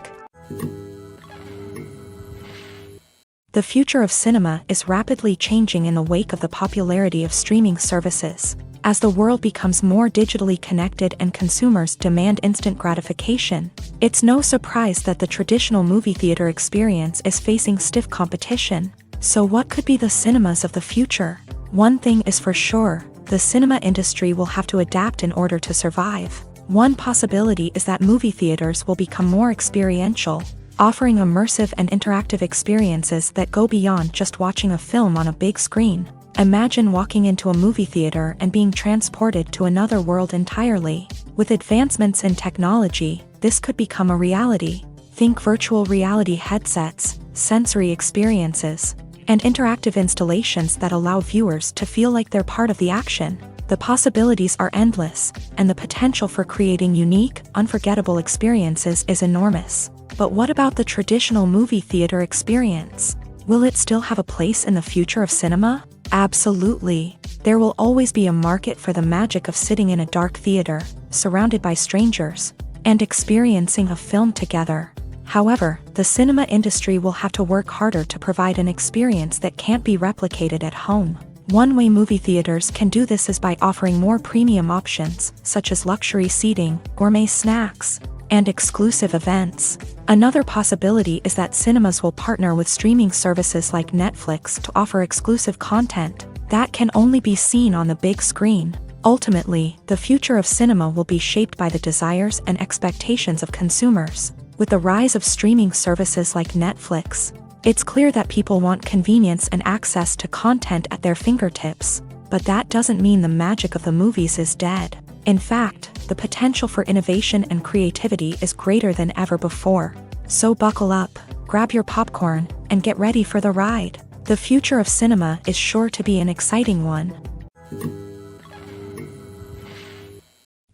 The future of cinema is rapidly changing in the wake of the popularity of streaming services. As the world becomes more digitally connected and consumers demand instant gratification, it's no surprise that the traditional movie theater experience is facing stiff competition. So what could be the cinemas of the future? One thing is for sure, the cinema industry will have to adapt in order to survive. One possibility is that movie theaters will become more experiential, offering immersive and interactive experiences that go beyond just watching a film on a big screen. Imagine walking into a movie theater and being transported to another world entirely. With advancements in technology, this could become a reality. Think virtual reality headsets, sensory experiences, and interactive installations that allow viewers to feel like they're part of the action. The possibilities are endless, and the potential for creating unique, unforgettable experiences is enormous. But what about the traditional movie theater experience? Will it still have a place in the future of cinema? Absolutely. There will always be a market for the magic of sitting in a dark theater, surrounded by strangers, and experiencing a film together. However, the cinema industry will have to work harder to provide an experience that can't be replicated at home. One way movie theaters can do this is by offering more premium options, such as luxury seating, gourmet snacks, and exclusive events. Another possibility is that cinemas will partner with streaming services like Netflix to offer exclusive content that can only be seen on the big screen. Ultimately, the future of cinema will be shaped by the desires and expectations of consumers. With the rise of streaming services like Netflix, it's clear that people want convenience and access to content at their fingertips. But that doesn't mean the magic of the movies is dead. In fact, the potential for innovation and creativity is greater than ever before. So buckle up, grab your popcorn, and get ready for the ride. The future of cinema is sure to be an exciting one.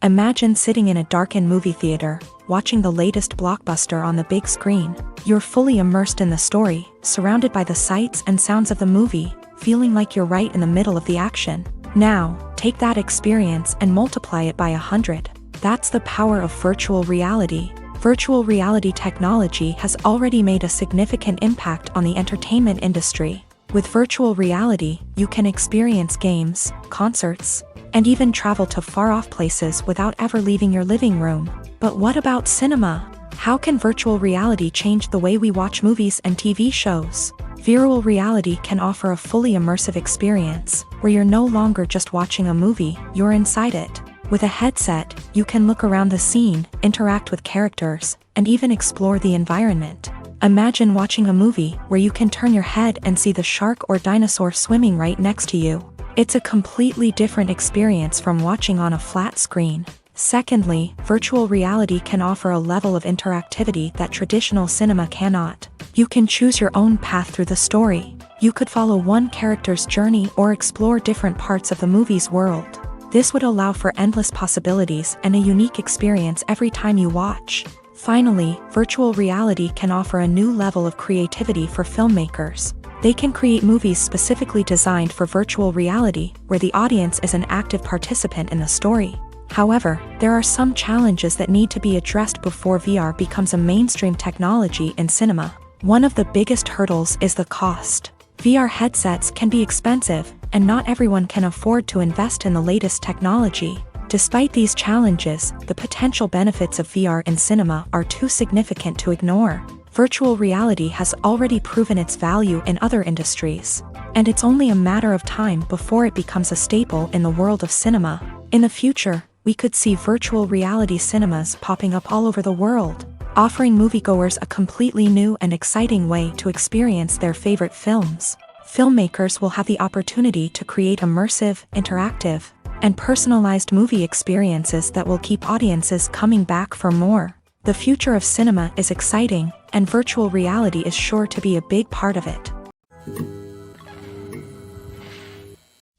Imagine sitting in a darkened movie theater, watching the latest blockbuster on the big screen. You're fully immersed in the story, surrounded by the sights and sounds of the movie, feeling like you're right in the middle of the action. Now, take that experience and multiply it by 100. That's the power of virtual reality. Virtual reality technology has already made a significant impact on the entertainment industry. With virtual reality, you can experience games, concerts, and even travel to far-off places without ever leaving your living room. But what about cinema? How can virtual reality change the way we watch movies and TV shows? Virtual reality can offer a fully immersive experience, where you're no longer just watching a movie, you're inside it. With a headset, you can look around the scene, interact with characters, and even explore the environment. Imagine watching a movie where you can turn your head and see the shark or dinosaur swimming right next to you. It's a completely different experience from watching on a flat screen. Secondly, virtual reality can offer a level of interactivity that traditional cinema cannot. You can choose your own path through the story. You could follow one character's journey or explore different parts of the movie's world. This would allow for endless possibilities and a unique experience every time you watch. Finally, virtual reality can offer a new level of creativity for filmmakers. They can create movies specifically designed for virtual reality, where the audience is an active participant in the story. However, there are some challenges that need to be addressed before VR becomes a mainstream technology in cinema. One of the biggest hurdles is the cost. VR headsets can be expensive, and not everyone can afford to invest in the latest technology. Despite these challenges, the potential benefits of VR in cinema are too significant to ignore. Virtual reality has already proven its value in other industries, and it's only a matter of time before it becomes a staple in the world of cinema. In the future, we could see virtual reality cinemas popping up all over the world, offering moviegoers a completely new and exciting way to experience their favorite films. Filmmakers will have the opportunity to create immersive, interactive, and personalized movie experiences that will keep audiences coming back for more. The future of cinema is exciting, and virtual reality is sure to be a big part of it.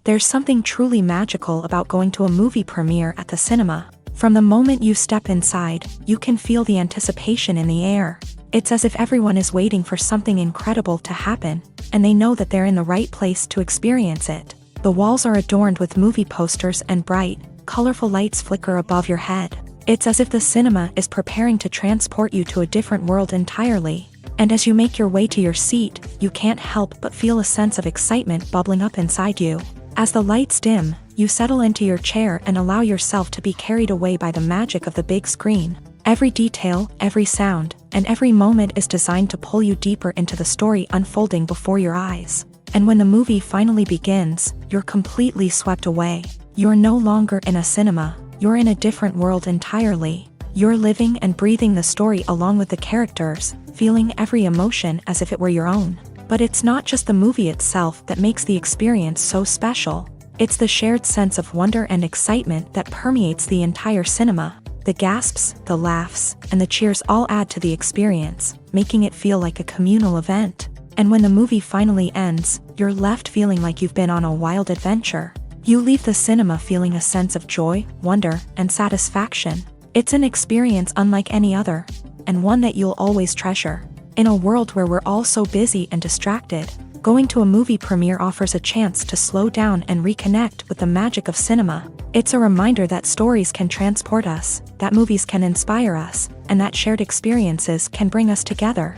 There's something truly magical about going to a movie premiere at the cinema. From the moment you step inside, you can feel the anticipation in the air. It's as if everyone is waiting for something incredible to happen, and they know that they're in the right place to experience it. The walls are adorned with movie posters and bright, colorful lights flicker above your head. It's as if the cinema is preparing to transport you to a different world entirely. And as you make your way to your seat, you can't help but feel a sense of excitement bubbling up inside you. As the lights dim, you settle into your chair and allow yourself to be carried away by the magic of the big screen. Every detail, every sound, and every moment is designed to pull you deeper into the story unfolding before your eyes. And when the movie finally begins, you're completely swept away. You're no longer in a cinema. You're in a different world entirely. You're living and breathing the story along with the characters, feeling every emotion as if it were your own. But it's not just the movie itself that makes the experience so special. It's the shared sense of wonder and excitement that permeates the entire cinema. The gasps, the laughs, and the cheers all add to the experience, making it feel like a communal event. And when the movie finally ends, you're left feeling like you've been on a wild adventure. You leave the cinema feeling a sense of joy, wonder, and satisfaction. It's an experience unlike any other, and one that you'll always treasure. In a world where we're all so busy and distracted, going to a movie premiere offers a chance to slow down and reconnect with the magic of cinema. It's a reminder that stories can transport us, that movies can inspire us, and that shared experiences can bring us together.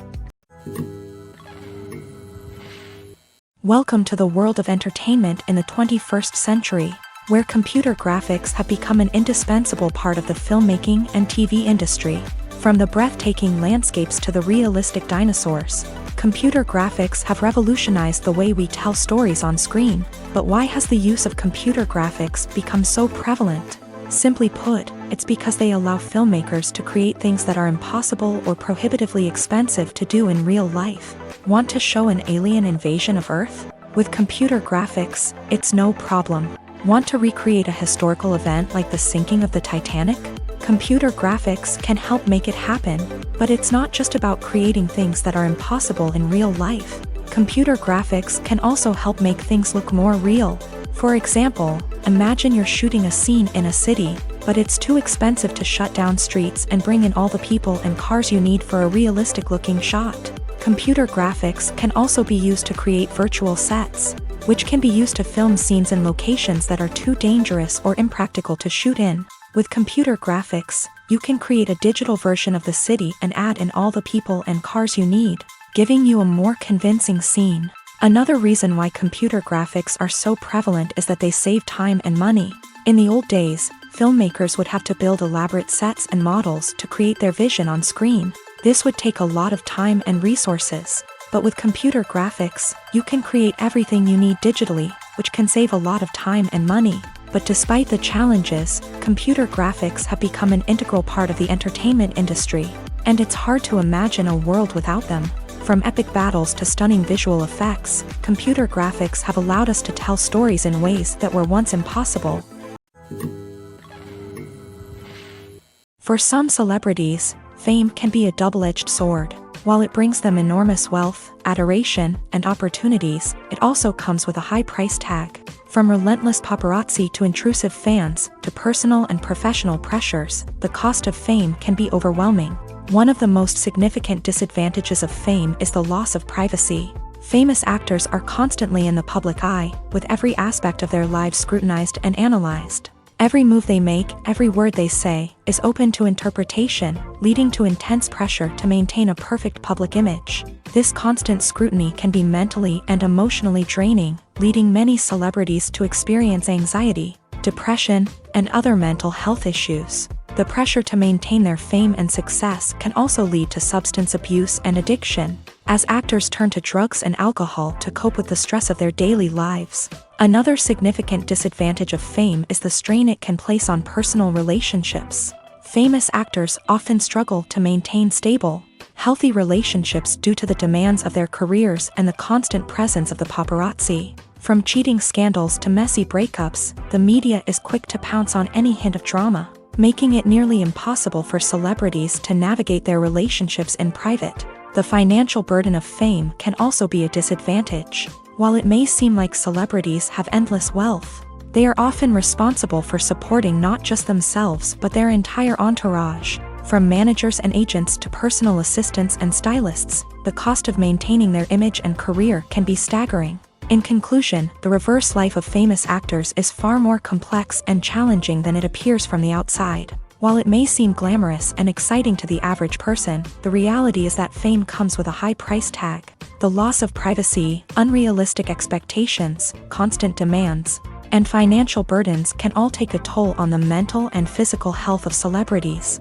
Welcome to the world of entertainment in the 21st century, where computer graphics have become an indispensable part of the filmmaking and TV industry. From the breathtaking landscapes to the realistic dinosaurs, computer graphics have revolutionized the way we tell stories on screen. But why has the use of computer graphics become so prevalent? Simply put, it's because they allow filmmakers to create things that are impossible or prohibitively expensive to do in real life. Want to show an alien invasion of Earth? With computer graphics, it's no problem. Want to recreate a historical event like the sinking of the Titanic? Computer graphics can help make it happen, but it's not just about creating things that are impossible in real life. Computer graphics can also help make things look more real. For example, imagine you're shooting a scene in a city, but it's too expensive to shut down streets and bring in all the people and cars you need for a realistic-looking shot. Computer graphics can also be used to create virtual sets, which can be used to film scenes in locations that are too dangerous or impractical to shoot in. With computer graphics, you can create a digital version of the city and add in all the people and cars you need, giving you a more convincing scene. Another reason why computer graphics are so prevalent is that they save time and money. In the old days, filmmakers would have to build elaborate sets and models to create their vision on screen. This would take a lot of time and resources. But with computer graphics, you can create everything you need digitally, which can save a lot of time and money. But despite the challenges, computer graphics have become an integral part of the entertainment industry, and it's hard to imagine a world without them. From epic battles to stunning visual effects, computer graphics have allowed us to tell stories in ways that were once impossible. For some celebrities, fame can be a double-edged sword. While it brings them enormous wealth, adoration, and opportunities, it also comes with a high price tag. From relentless paparazzi to intrusive fans, to personal and professional pressures, the cost of fame can be overwhelming. One of the most significant disadvantages of fame is the loss of privacy. Famous actors are constantly in the public eye, with every aspect of their lives scrutinized and analyzed. Every move they make, every word they say, is open to interpretation, leading to intense pressure to maintain a perfect public image. This constant scrutiny can be mentally and emotionally draining, leading many celebrities to experience anxiety, depression, and other mental health issues. The pressure to maintain their fame and success can also lead to substance abuse and addiction, as actors turn to drugs and alcohol to cope with the stress of their daily lives. Another significant disadvantage of fame is the strain it can place on personal relationships. Famous actors often struggle to maintain stable, healthy relationships due to the demands of their careers and the constant presence of the paparazzi. From cheating scandals to messy breakups, the media is quick to pounce on any hint of drama, making it nearly impossible for celebrities to navigate their relationships in private. The financial burden of fame can also be a disadvantage. While it may seem like celebrities have endless wealth, they are often responsible for supporting not just themselves but their entire entourage. From managers and agents to personal assistants and stylists, the cost of maintaining their image and career can be staggering. In conclusion, the reverse life of famous actors is far more complex and challenging than it appears from the outside. While it may seem glamorous and exciting to the average person, the reality is that fame comes with a high price tag. The loss of privacy, unrealistic expectations, constant demands, and financial burdens can all take a toll on the mental and physical health of celebrities.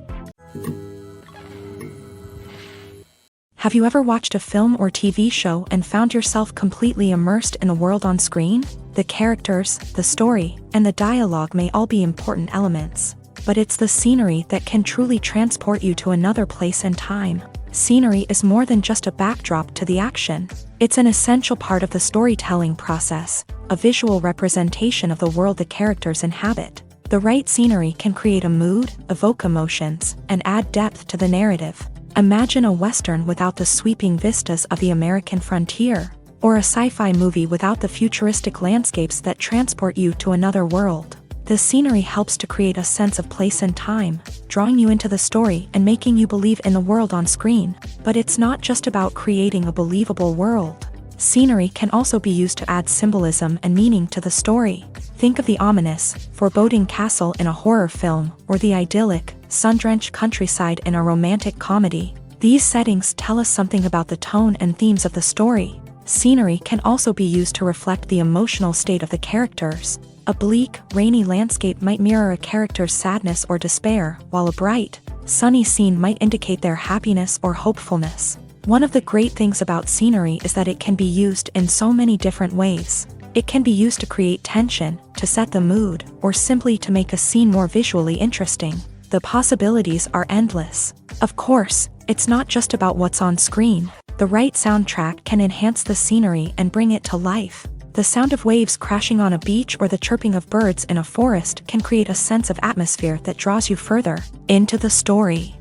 Have you ever watched a film or TV show and found yourself completely immersed in the world on screen? The characters, the story, and the dialogue may all be important elements, but it's the scenery that can truly transport you to another place and time. Scenery is more than just a backdrop to the action. It's an essential part of the storytelling process, a visual representation of the world the characters inhabit. The right scenery can create a mood, evoke emotions, and add depth to the narrative. Imagine a Western without the sweeping vistas of the American frontier, or a sci-fi movie without the futuristic landscapes that transport you to another world. The scenery helps to create a sense of place and time, drawing you into the story and making you believe in the world on screen. But it's not just about creating a believable world. Scenery can also be used to add symbolism and meaning to the story. Think of the ominous, foreboding castle in a horror film, or the idyllic, sun-drenched countryside in a romantic comedy. These settings tell us something about the tone and themes of the story. Scenery can also be used to reflect the emotional state of the characters. A bleak, rainy landscape might mirror a character's sadness or despair, while a bright, sunny scene might indicate their happiness or hopefulness. One of the great things about scenery is that it can be used in so many different ways. It can be used to create tension, to set the mood, or simply to make a scene more visually interesting. The possibilities are endless. Of course, it's not just about what's on screen. The right soundtrack can enhance the scenery and bring it to life. The sound of waves crashing on a beach or the chirping of birds in a forest can create a sense of atmosphere that draws you further into the story.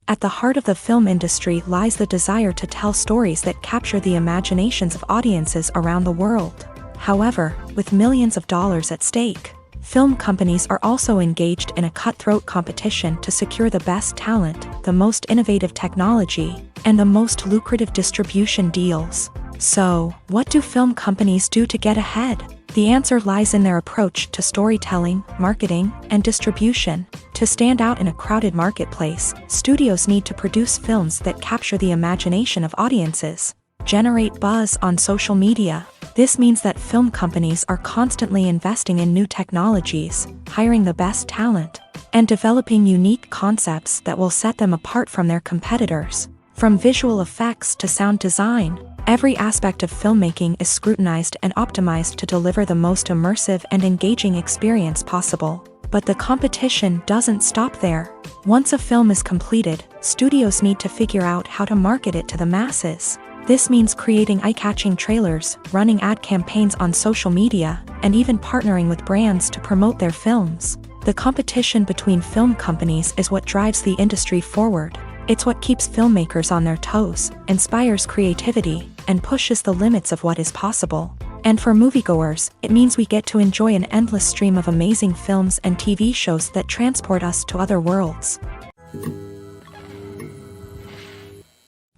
At the heart of the film industry lies the desire to tell stories that capture the imaginations of audiences around the world. However, with millions of dollars at stake, film companies are also engaged in a cutthroat competition to secure the best talent, the most innovative technology, and the most lucrative distribution deals. So, what do film companies do to get ahead? The answer lies in their approach to storytelling, marketing, and distribution. To stand out in a crowded marketplace, studios need to produce films that capture the imagination of audiences, generate buzz on social media. This means that film companies are constantly investing in new technologies, hiring the best talent, and developing unique concepts that will set them apart from their competitors. From visual effects to sound design, every aspect of filmmaking is scrutinized and optimized to deliver the most immersive and engaging experience possible. But the competition doesn't stop there. Once a film is completed, studios need to figure out how to market it to the masses. This means creating eye-catching trailers, running ad campaigns on social media, and even partnering with brands to promote their films. The competition between film companies is what drives the industry forward. It's what keeps filmmakers on their toes, inspires creativity, and pushes the limits of what is possible. And for moviegoers, it means we get to enjoy an endless stream of amazing films and TV shows that transport us to other worlds.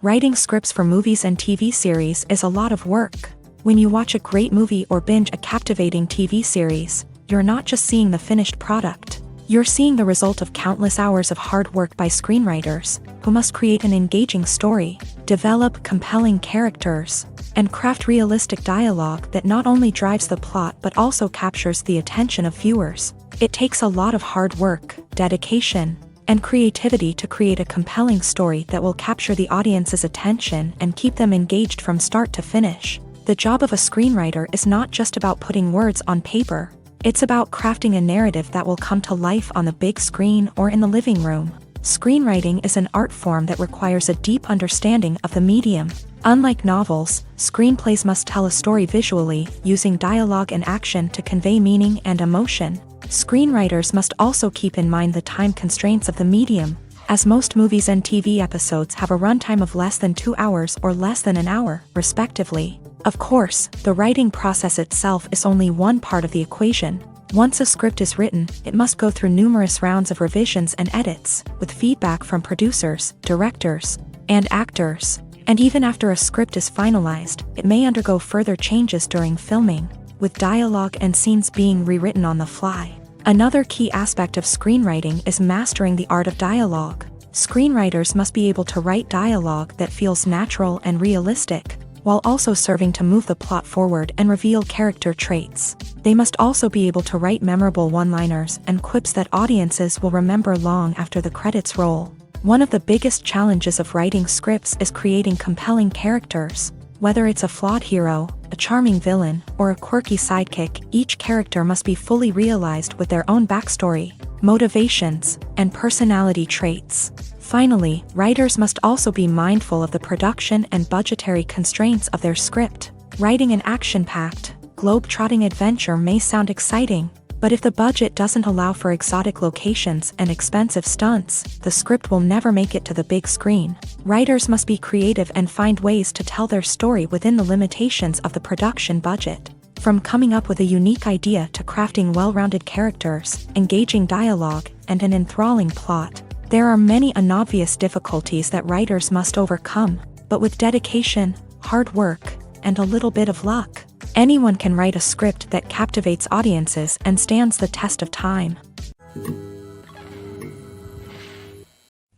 Writing scripts for movies and TV series is a lot of work. When you watch a great movie or binge a captivating TV series, you're not just seeing the finished product. You're seeing the result of countless hours of hard work by screenwriters, who must create an engaging story, develop compelling characters, and craft realistic dialogue that not only drives the plot but also captures the attention of viewers. It takes a lot of hard work, dedication, and creativity to create a compelling story that will capture the audience's attention and keep them engaged from start to finish. The job of a screenwriter is not just about putting words on paper. It's about crafting a narrative that will come to life on the big screen or in the living room. Screenwriting is an art form that requires a deep understanding of the medium. Unlike novels, screenplays must tell a story visually, using dialogue and action to convey meaning and emotion. Screenwriters must also keep in mind the time constraints of the medium, as most movies and TV episodes have a runtime of less than 2 hours or less than an hour, respectively. Of course, the writing process itself is only one part of the equation. Once a script is written, it must go through numerous rounds of revisions and edits, with feedback from producers, directors, and actors. And even after a script is finalized, it may undergo further changes during filming, with dialogue and scenes being rewritten on the fly. Another key aspect of screenwriting is mastering the art of dialogue. Screenwriters must be able to write dialogue that feels natural and realistic, while also serving to move the plot forward and reveal character traits. They must also be able to write memorable one-liners and quips that audiences will remember long after the credits roll. One of the biggest challenges of writing scripts is creating compelling characters. Whether it's a flawed hero, a charming villain, or a quirky sidekick, each character must be fully realized with their own backstory, motivations, and personality traits. Finally, writers must also be mindful of the production and budgetary constraints of their script. Writing an action-packed, globe-trotting adventure may sound exciting, but if the budget doesn't allow for exotic locations and expensive stunts, the script will never make it to the big screen. Writers must be creative and find ways to tell their story within the limitations of the production budget. From coming up with a unique idea to crafting well-rounded characters, engaging dialogue, and an enthralling plot, there are many unobvious difficulties that writers must overcome, but with dedication, hard work, and a little bit of luck, anyone can write a script that captivates audiences and stands the test of time.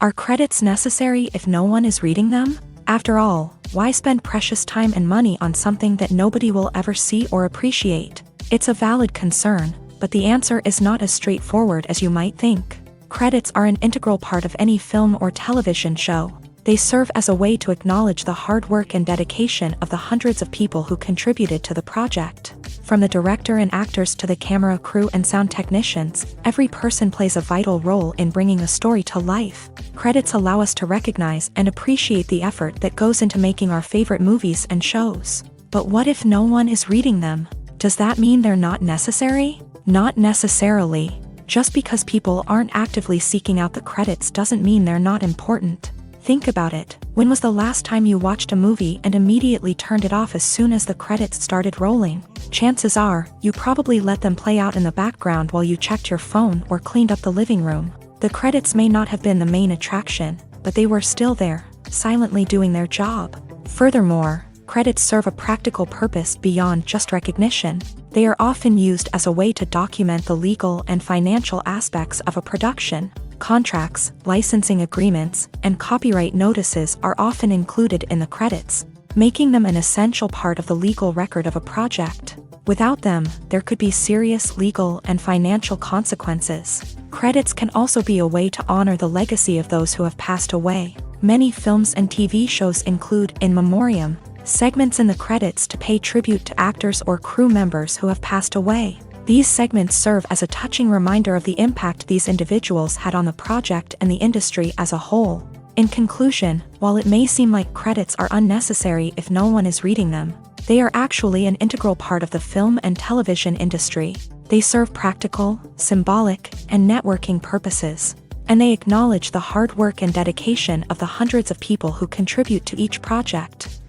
Are credits necessary if no one is reading them? After all, why spend precious time and money on something that nobody will ever see or appreciate? It's a valid concern, but the answer is not as straightforward as you might think. Credits are an integral part of any film or television show. They serve as a way to acknowledge the hard work and dedication of the hundreds of people who contributed to the project. From the director and actors to the camera crew and sound technicians, every person plays a vital role in bringing a story to life. Credits allow us to recognize and appreciate the effort that goes into making our favorite movies and shows. But what if no one is reading them? Does that mean they're not necessary? Not necessarily. Just because people aren't actively seeking out the credits doesn't mean they're not important. Think about it. When was the last time you watched a movie and immediately turned it off as soon as the credits started rolling? Chances are, you probably let them play out in the background while you checked your phone or cleaned up the living room. The credits may not have been the main attraction, but they were still there, silently doing their job. Furthermore, credits serve a practical purpose beyond just recognition. They are often used as a way to document the legal and financial aspects of a production. Contracts, licensing agreements, and copyright notices are often included in the credits, making them an essential part of the legal record of a project. Without them, there could be serious legal and financial consequences. Credits can also be a way to honor the legacy of those who have passed away. Many films and TV shows include in memoriam segments in the credits to pay tribute to actors or crew members who have passed away. These segments serve as a touching reminder of the impact these individuals had on the project and the industry as a whole. In conclusion, while it may seem like credits are unnecessary if no one is reading them, they are actually an integral part of the film and television industry. They serve practical, symbolic, and networking purposes, and they acknowledge the hard work and dedication of the hundreds of people who contribute to each project.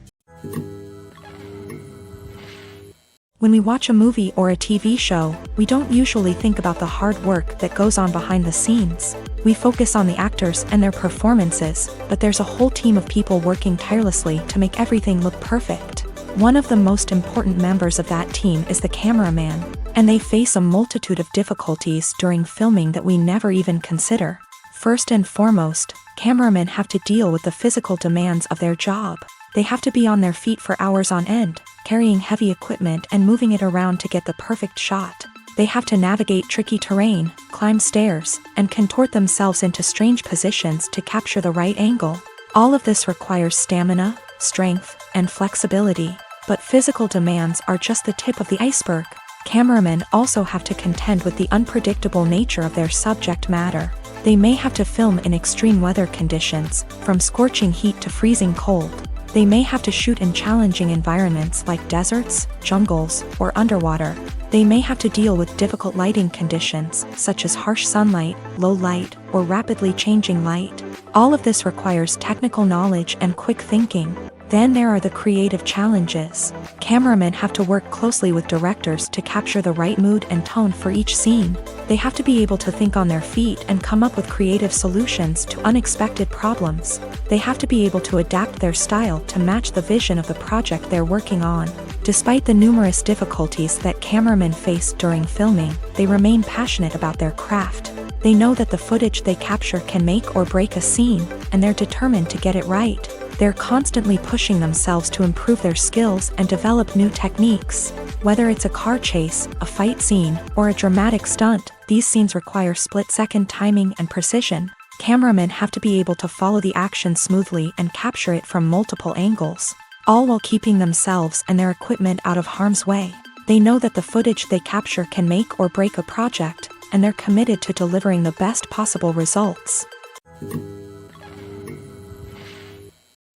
When we watch a movie or a TV show, we don't usually think about the hard work that goes on behind the scenes. We focus on the actors and their performances, but there's a whole team of people working tirelessly to make everything look perfect. One of the most important members of that team is the cameraman, and they face a multitude of difficulties during filming that we never even consider. First and foremost, cameramen have to deal with the physical demands of their job. They have to be on their feet for hours on end, carrying heavy equipment and moving it around to get the perfect shot. They have to navigate tricky terrain, climb stairs, and contort themselves into strange positions to capture the right angle. All of this requires stamina, strength, and flexibility. But physical demands are just the tip of the iceberg. Cameramen also have to contend with the unpredictable nature of their subject matter. They may have to film in extreme weather conditions, from scorching heat to freezing cold. They may have to shoot in challenging environments like deserts, jungles, or underwater. They may have to deal with difficult lighting conditions, such as harsh sunlight, low light, or rapidly changing light. All of this requires technical knowledge and quick thinking. Then there are the creative challenges. Cameramen have to work closely with directors to capture the right mood and tone for each scene. They have to be able to think on their feet and come up with creative solutions to unexpected problems. They have to be able to adapt their style to match the vision of the project they're working on. Despite the numerous difficulties that cameramen face during filming, they remain passionate about their craft. They know that the footage they capture can make or break a scene, and they're determined to get it right. They're constantly pushing themselves to improve their skills and develop new techniques. Whether it's a car chase, a fight scene, or a dramatic stunt, these scenes require split-second timing and precision. Cameramen have to be able to follow the action smoothly and capture it from multiple angles, all while keeping themselves and their equipment out of harm's way. They know that the footage they capture can make or break a project, and they're committed to delivering the best possible results.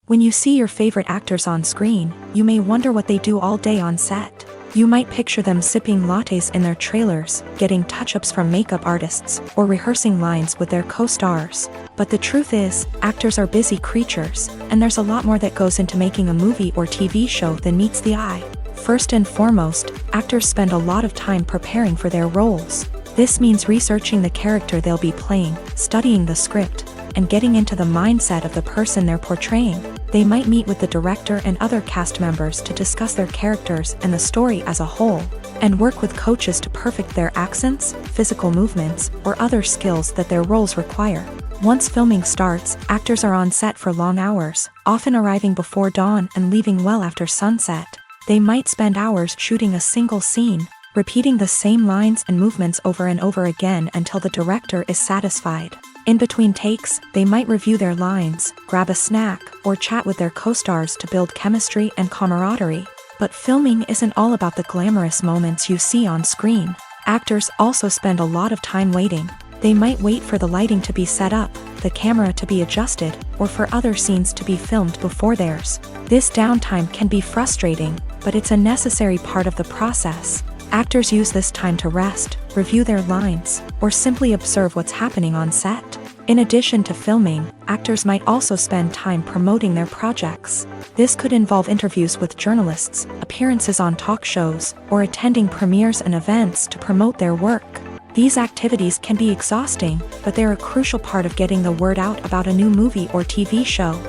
When you see your favorite actors on screen, you may wonder what they do all day on set. You might picture them sipping lattes in their trailers, getting touch-ups from makeup artists, or rehearsing lines with their co-stars. But the truth is, actors are busy creatures, and there's a lot more that goes into making a movie or TV show than meets the eye. First and foremost, actors spend a lot of time preparing for their roles. This means researching the character they'll be playing, studying the script, and getting into the mindset of the person they're portraying. They might meet with the director and other cast members to discuss their characters and the story as a whole, and work with coaches to perfect their accents, physical movements, or other skills that their roles require. Once filming starts, actors are on set for long hours, often arriving before dawn and leaving well after sunset. They might spend hours shooting a single scene, repeating the same lines and movements over and over again until the director is satisfied. In between takes, they might review their lines, grab a snack, or chat with their co-stars to build chemistry and camaraderie. But filming isn't all about the glamorous moments you see on screen. Actors also spend a lot of time waiting. They might wait for the lighting to be set up, the camera to be adjusted, or for other scenes to be filmed before theirs. This downtime can be frustrating, but it's a necessary part of the process. Actors use this time to rest, review their lines, or simply observe what's happening on set. In addition to filming, actors might also spend time promoting their projects. This could involve interviews with journalists, appearances on talk shows, or attending premieres and events to promote their work. These activities can be exhausting, but they're a crucial part of getting the word out about a new movie or TV show.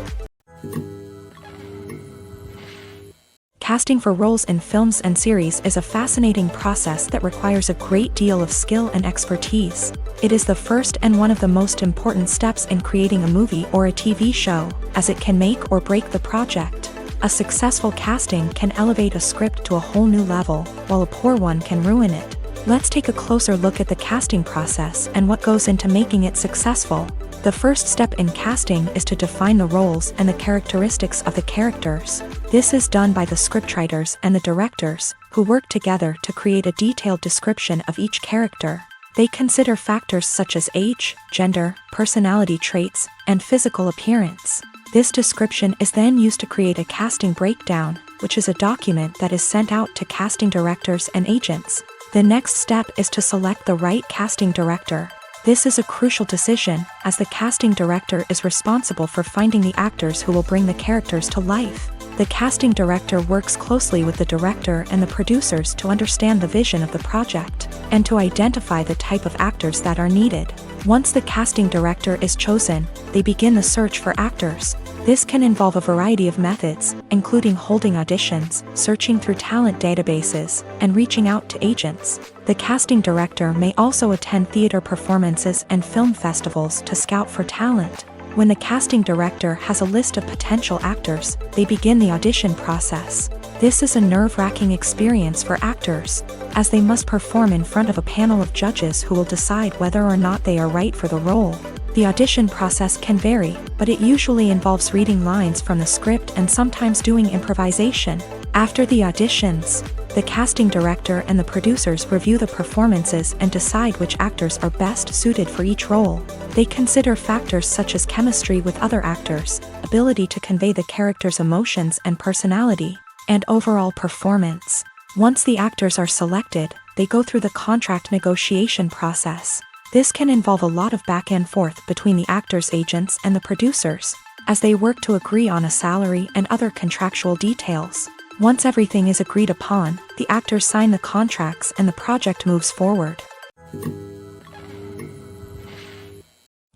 Casting for roles in films and series is a fascinating process that requires a great deal of skill and expertise. It is the first and one of the most important steps in creating a movie or a TV show, as it can make or break the project. A successful casting can elevate a script to a whole new level, while a poor one can ruin it. Let's take a closer look at the casting process and what goes into making it successful. The first step in casting is to define the roles and the characteristics of the characters. This is done by the scriptwriters and the directors, who work together to create a detailed description of each character. They consider factors such as age, gender, personality traits, and physical appearance. This description is then used to create a casting breakdown, which is a document that is sent out to casting directors and agents. The next step is to select the right casting director. This is a crucial decision, as the casting director is responsible for finding the actors who will bring the characters to life. The casting director works closely with the director and the producers to understand the vision of the project, and to identify the type of actors that are needed. Once the casting director is chosen, they begin the search for actors. This can involve a variety of methods, including holding auditions, searching through talent databases, and reaching out to agents. The casting director may also attend theater performances and film festivals to scout for talent. When the casting director has a list of potential actors, they begin the audition process. This is a nerve-wracking experience for actors, as they must perform in front of a panel of judges who will decide whether or not they are right for the role. The audition process can vary, but it usually involves reading lines from the script and sometimes doing improvisation. After the auditions, the casting director and the producers review the performances and decide which actors are best suited for each role. They consider factors such as chemistry with other actors, ability to convey the character's emotions and personality, and overall performance. Once the actors are selected, they go through the contract negotiation process. This can involve a lot of back and forth between the actors' agents and the producers, as they work to agree on a salary and other contractual details. Once everything is agreed upon, the actors sign the contracts and the project moves forward.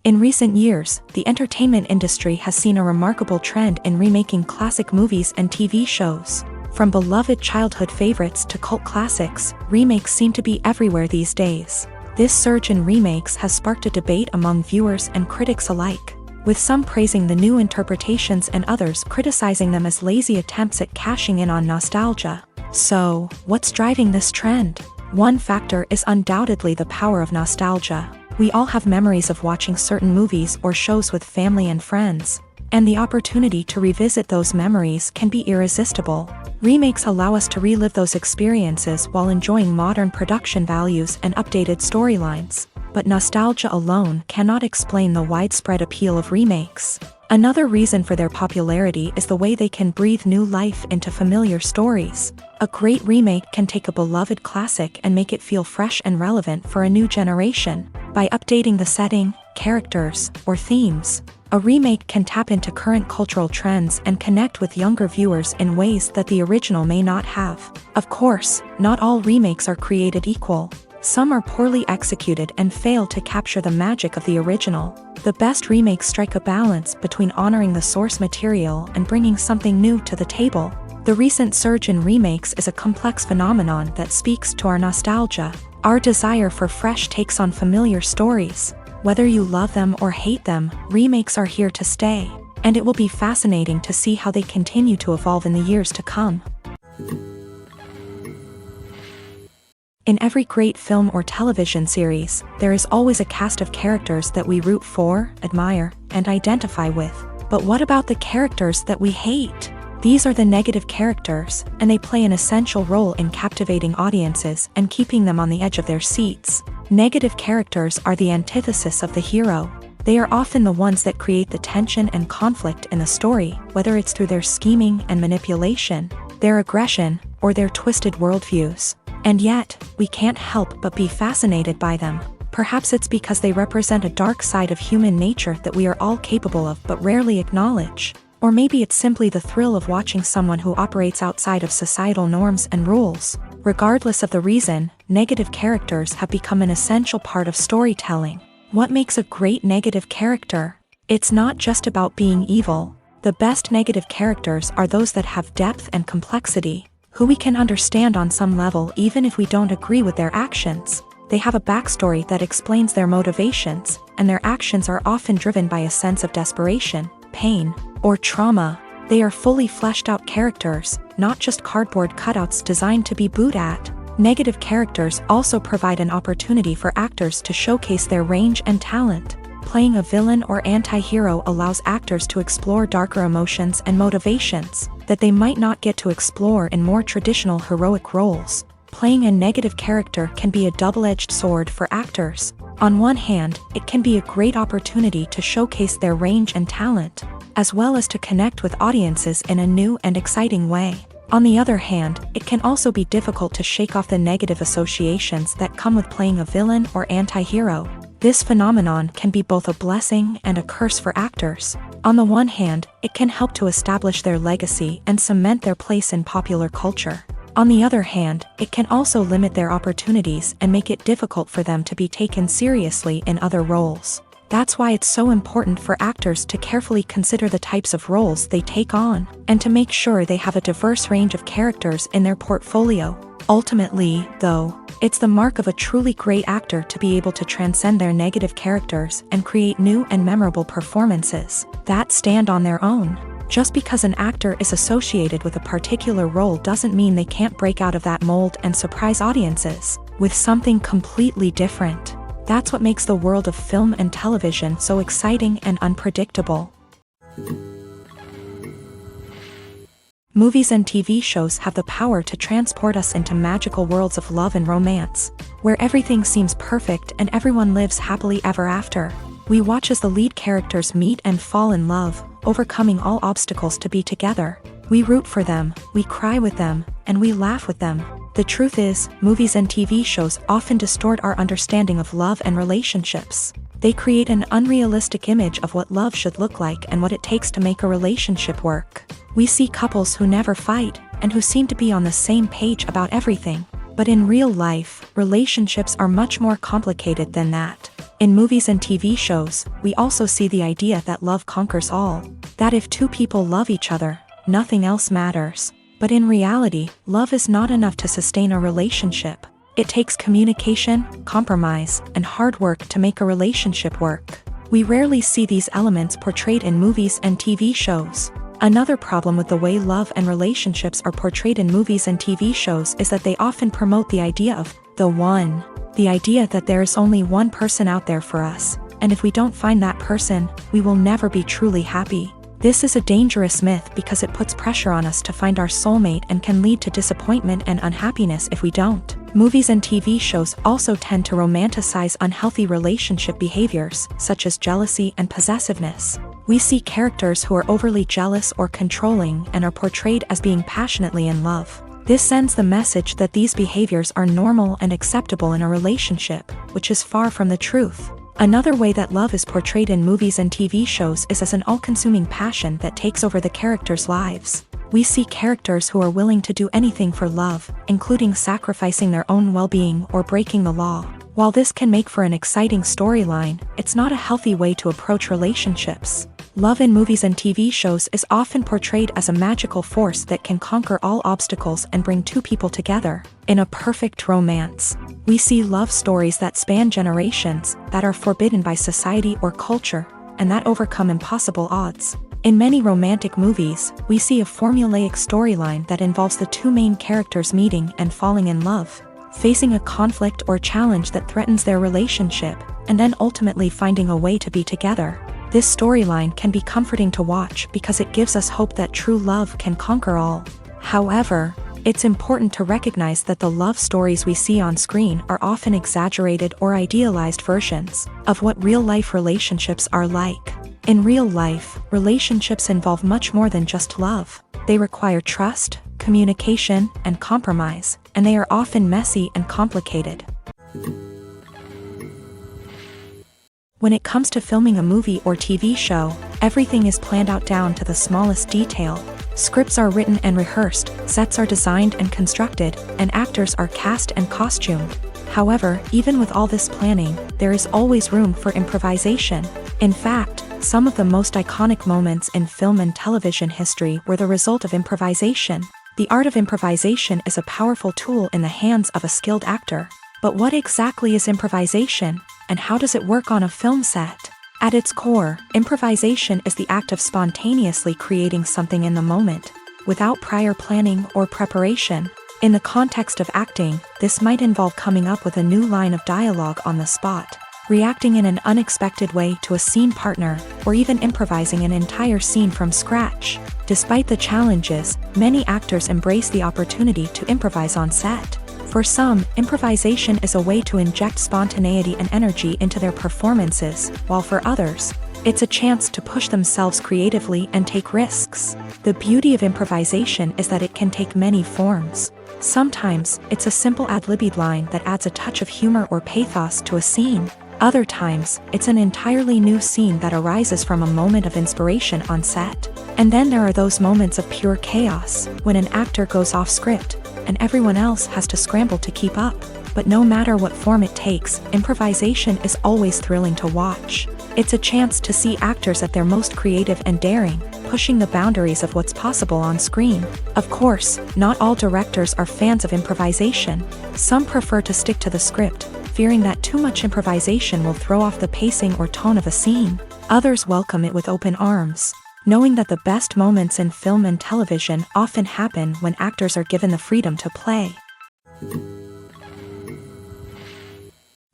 In recent years, the entertainment industry has seen a remarkable trend in remaking classic movies and TV shows. From beloved childhood favorites to cult classics, remakes seem to be everywhere these days. This surge in remakes has sparked a debate among viewers and critics alike, with some praising the new interpretations and others criticizing them as lazy attempts at cashing in on nostalgia. So, what's driving this trend? One factor is undoubtedly the power of nostalgia. We all have memories of watching certain movies or shows with family and friends, and the opportunity to revisit those memories can be irresistible. Remakes allow us to relive those experiences while enjoying modern production values and updated storylines. But nostalgia alone cannot explain the widespread appeal of remakes. Another reason for their popularity is the way they can breathe new life into familiar stories. A great remake can take a beloved classic and make it feel fresh and relevant for a new generation. By updating the setting, characters, or themes, a remake can tap into current cultural trends and connect with younger viewers in ways that the original may not have. Of course, not all remakes are created equal. Some are poorly executed and fail to capture the magic of the original. The best remakes strike a balance between honoring the source material and bringing something new to the table. The recent surge in remakes is a complex phenomenon that speaks to our nostalgia, our desire for fresh takes on familiar stories. Whether you love them or hate them, remakes are here to stay, and it will be fascinating to see how they continue to evolve in the years to come. In every great film or television series, there is always a cast of characters that we root for, admire, and identify with. But what about the characters that we hate? These are the negative characters, and they play an essential role in captivating audiences and keeping them on the edge of their seats. Negative characters are the antithesis of the hero. They are often the ones that create the tension and conflict in the story, whether it's through their scheming and manipulation, their aggression, or their twisted worldviews. And yet, we can't help but be fascinated by them. Perhaps it's because they represent a dark side of human nature that we are all capable of but rarely acknowledge. Or maybe it's simply the thrill of watching someone who operates outside of societal norms and rules. Regardless of the reason, negative characters have become an essential part of storytelling. What makes a great negative character? It's not just about being evil. The best negative characters are those that have depth and complexity, who we can understand on some level even if we don't agree with their actions. They have a backstory that explains their motivations, and their actions are often driven by a sense of desperation, pain, or trauma. They are fully fleshed out characters, not just cardboard cutouts designed to be booed at. Negative characters also provide an opportunity for actors to showcase their range and talent. Playing a villain or anti-hero allows actors to explore darker emotions and motivations that they might not get to explore in more traditional heroic roles. Playing a negative character can be a double-edged sword for actors. On one hand, it can be a great opportunity to showcase their range and talent, as well as to connect with audiences in a new and exciting way. On the other hand, it can also be difficult to shake off the negative associations that come with playing a villain or anti-hero. This phenomenon can be both a blessing and a curse for actors. On the one hand, it can help to establish their legacy and cement their place in popular culture. On the other hand, it can also limit their opportunities and make it difficult for them to be taken seriously in other roles. That's why it's so important for actors to carefully consider the types of roles they take on, and to make sure they have a diverse range of characters in their portfolio. Ultimately, though, it's the mark of a truly great actor to be able to transcend their negative characters and create new and memorable performances that stand on their own. Just because an actor is associated with a particular role doesn't mean they can't break out of that mold and surprise audiences with something completely different. That's what makes the world of film and television so exciting and unpredictable. Movies and TV shows have the power to transport us into magical worlds of love and romance, where everything seems perfect and everyone lives happily ever after. We watch as the lead characters meet and fall in love, overcoming all obstacles to be together. We root for them, we cry with them, and we laugh with them. The truth is, movies and TV shows often distort our understanding of love and relationships. They create an unrealistic image of what love should look like and what it takes to make a relationship work. We see couples who never fight, and who seem to be on the same page about everything. But in real life, relationships are much more complicated than that. In movies and TV shows, we also see the idea that love conquers all. That if two people love each other, nothing else matters. But in reality, love is not enough to sustain a relationship. It takes communication, compromise, and hard work to make a relationship work. We rarely see these elements portrayed in movies and TV shows. Another problem with the way love and relationships are portrayed in movies and TV shows is that they often promote the idea of the one. The idea that there is only one person out there for us, and if we don't find that person, we will never be truly happy. This is a dangerous myth because it puts pressure on us to find our soulmate and can lead to disappointment and unhappiness if we don't. Movies and TV shows also tend to romanticize unhealthy relationship behaviors, such as jealousy and possessiveness. We see characters who are overly jealous or controlling and are portrayed as being passionately in love. This sends the message that these behaviors are normal and acceptable in a relationship, which is far from the truth. Another way that love is portrayed in movies and TV shows is as an all-consuming passion that takes over the characters' lives. We see characters who are willing to do anything for love, including sacrificing their own well-being or breaking the law. While this can make for an exciting storyline, it's not a healthy way to approach relationships. Love in movies and TV shows is often portrayed as a magical force that can conquer all obstacles and bring two people together in a perfect romance. We see love stories that span generations, that are forbidden by society or culture, and that overcome impossible odds. In many romantic movies, we see a formulaic storyline that involves the two main characters meeting and falling in love, facing a conflict or challenge that threatens their relationship, and then ultimately finding a way to be together. This storyline can be comforting to watch because it gives us hope that true love can conquer all. However, it's important to recognize that the love stories we see on screen are often exaggerated or idealized versions of what real-life relationships are like. In real life, relationships involve much more than just love. They require trust, communication, and compromise, and they are often messy and complicated. When it comes to filming a movie or TV show, everything is planned out down to the smallest detail. Scripts are written and rehearsed, sets are designed and constructed, and actors are cast and costumed. However, even with all this planning, there is always room for improvisation. In fact, some of the most iconic moments in film and television history were the result of improvisation. The art of improvisation is a powerful tool in the hands of a skilled actor. But what exactly is improvisation, and how does it work on a film set? At its core, improvisation is the act of spontaneously creating something in the moment, without prior planning or preparation. In the context of acting, this might involve coming up with a new line of dialogue on the spot, reacting in an unexpected way to a scene partner, or even improvising an entire scene from scratch. Despite the challenges, many actors embrace the opportunity to improvise on set. For some, improvisation is a way to inject spontaneity and energy into their performances, while for others, it's a chance to push themselves creatively and take risks. The beauty of improvisation is that it can take many forms. Sometimes, it's a simple ad-libbed line that adds a touch of humor or pathos to a scene. Other times, it's an entirely new scene that arises from a moment of inspiration on set. And then there are those moments of pure chaos, when an actor goes off script, and everyone else has to scramble to keep up. But no matter what form it takes, improvisation is always thrilling to watch. It's a chance to see actors at their most creative and daring, pushing the boundaries of what's possible on screen. Of course, not all directors are fans of improvisation. Some prefer to stick to the script, fearing that too much improvisation will throw off the pacing or tone of a scene. Others welcome it with open arms, knowing that the best moments in film and television often happen when actors are given the freedom to play.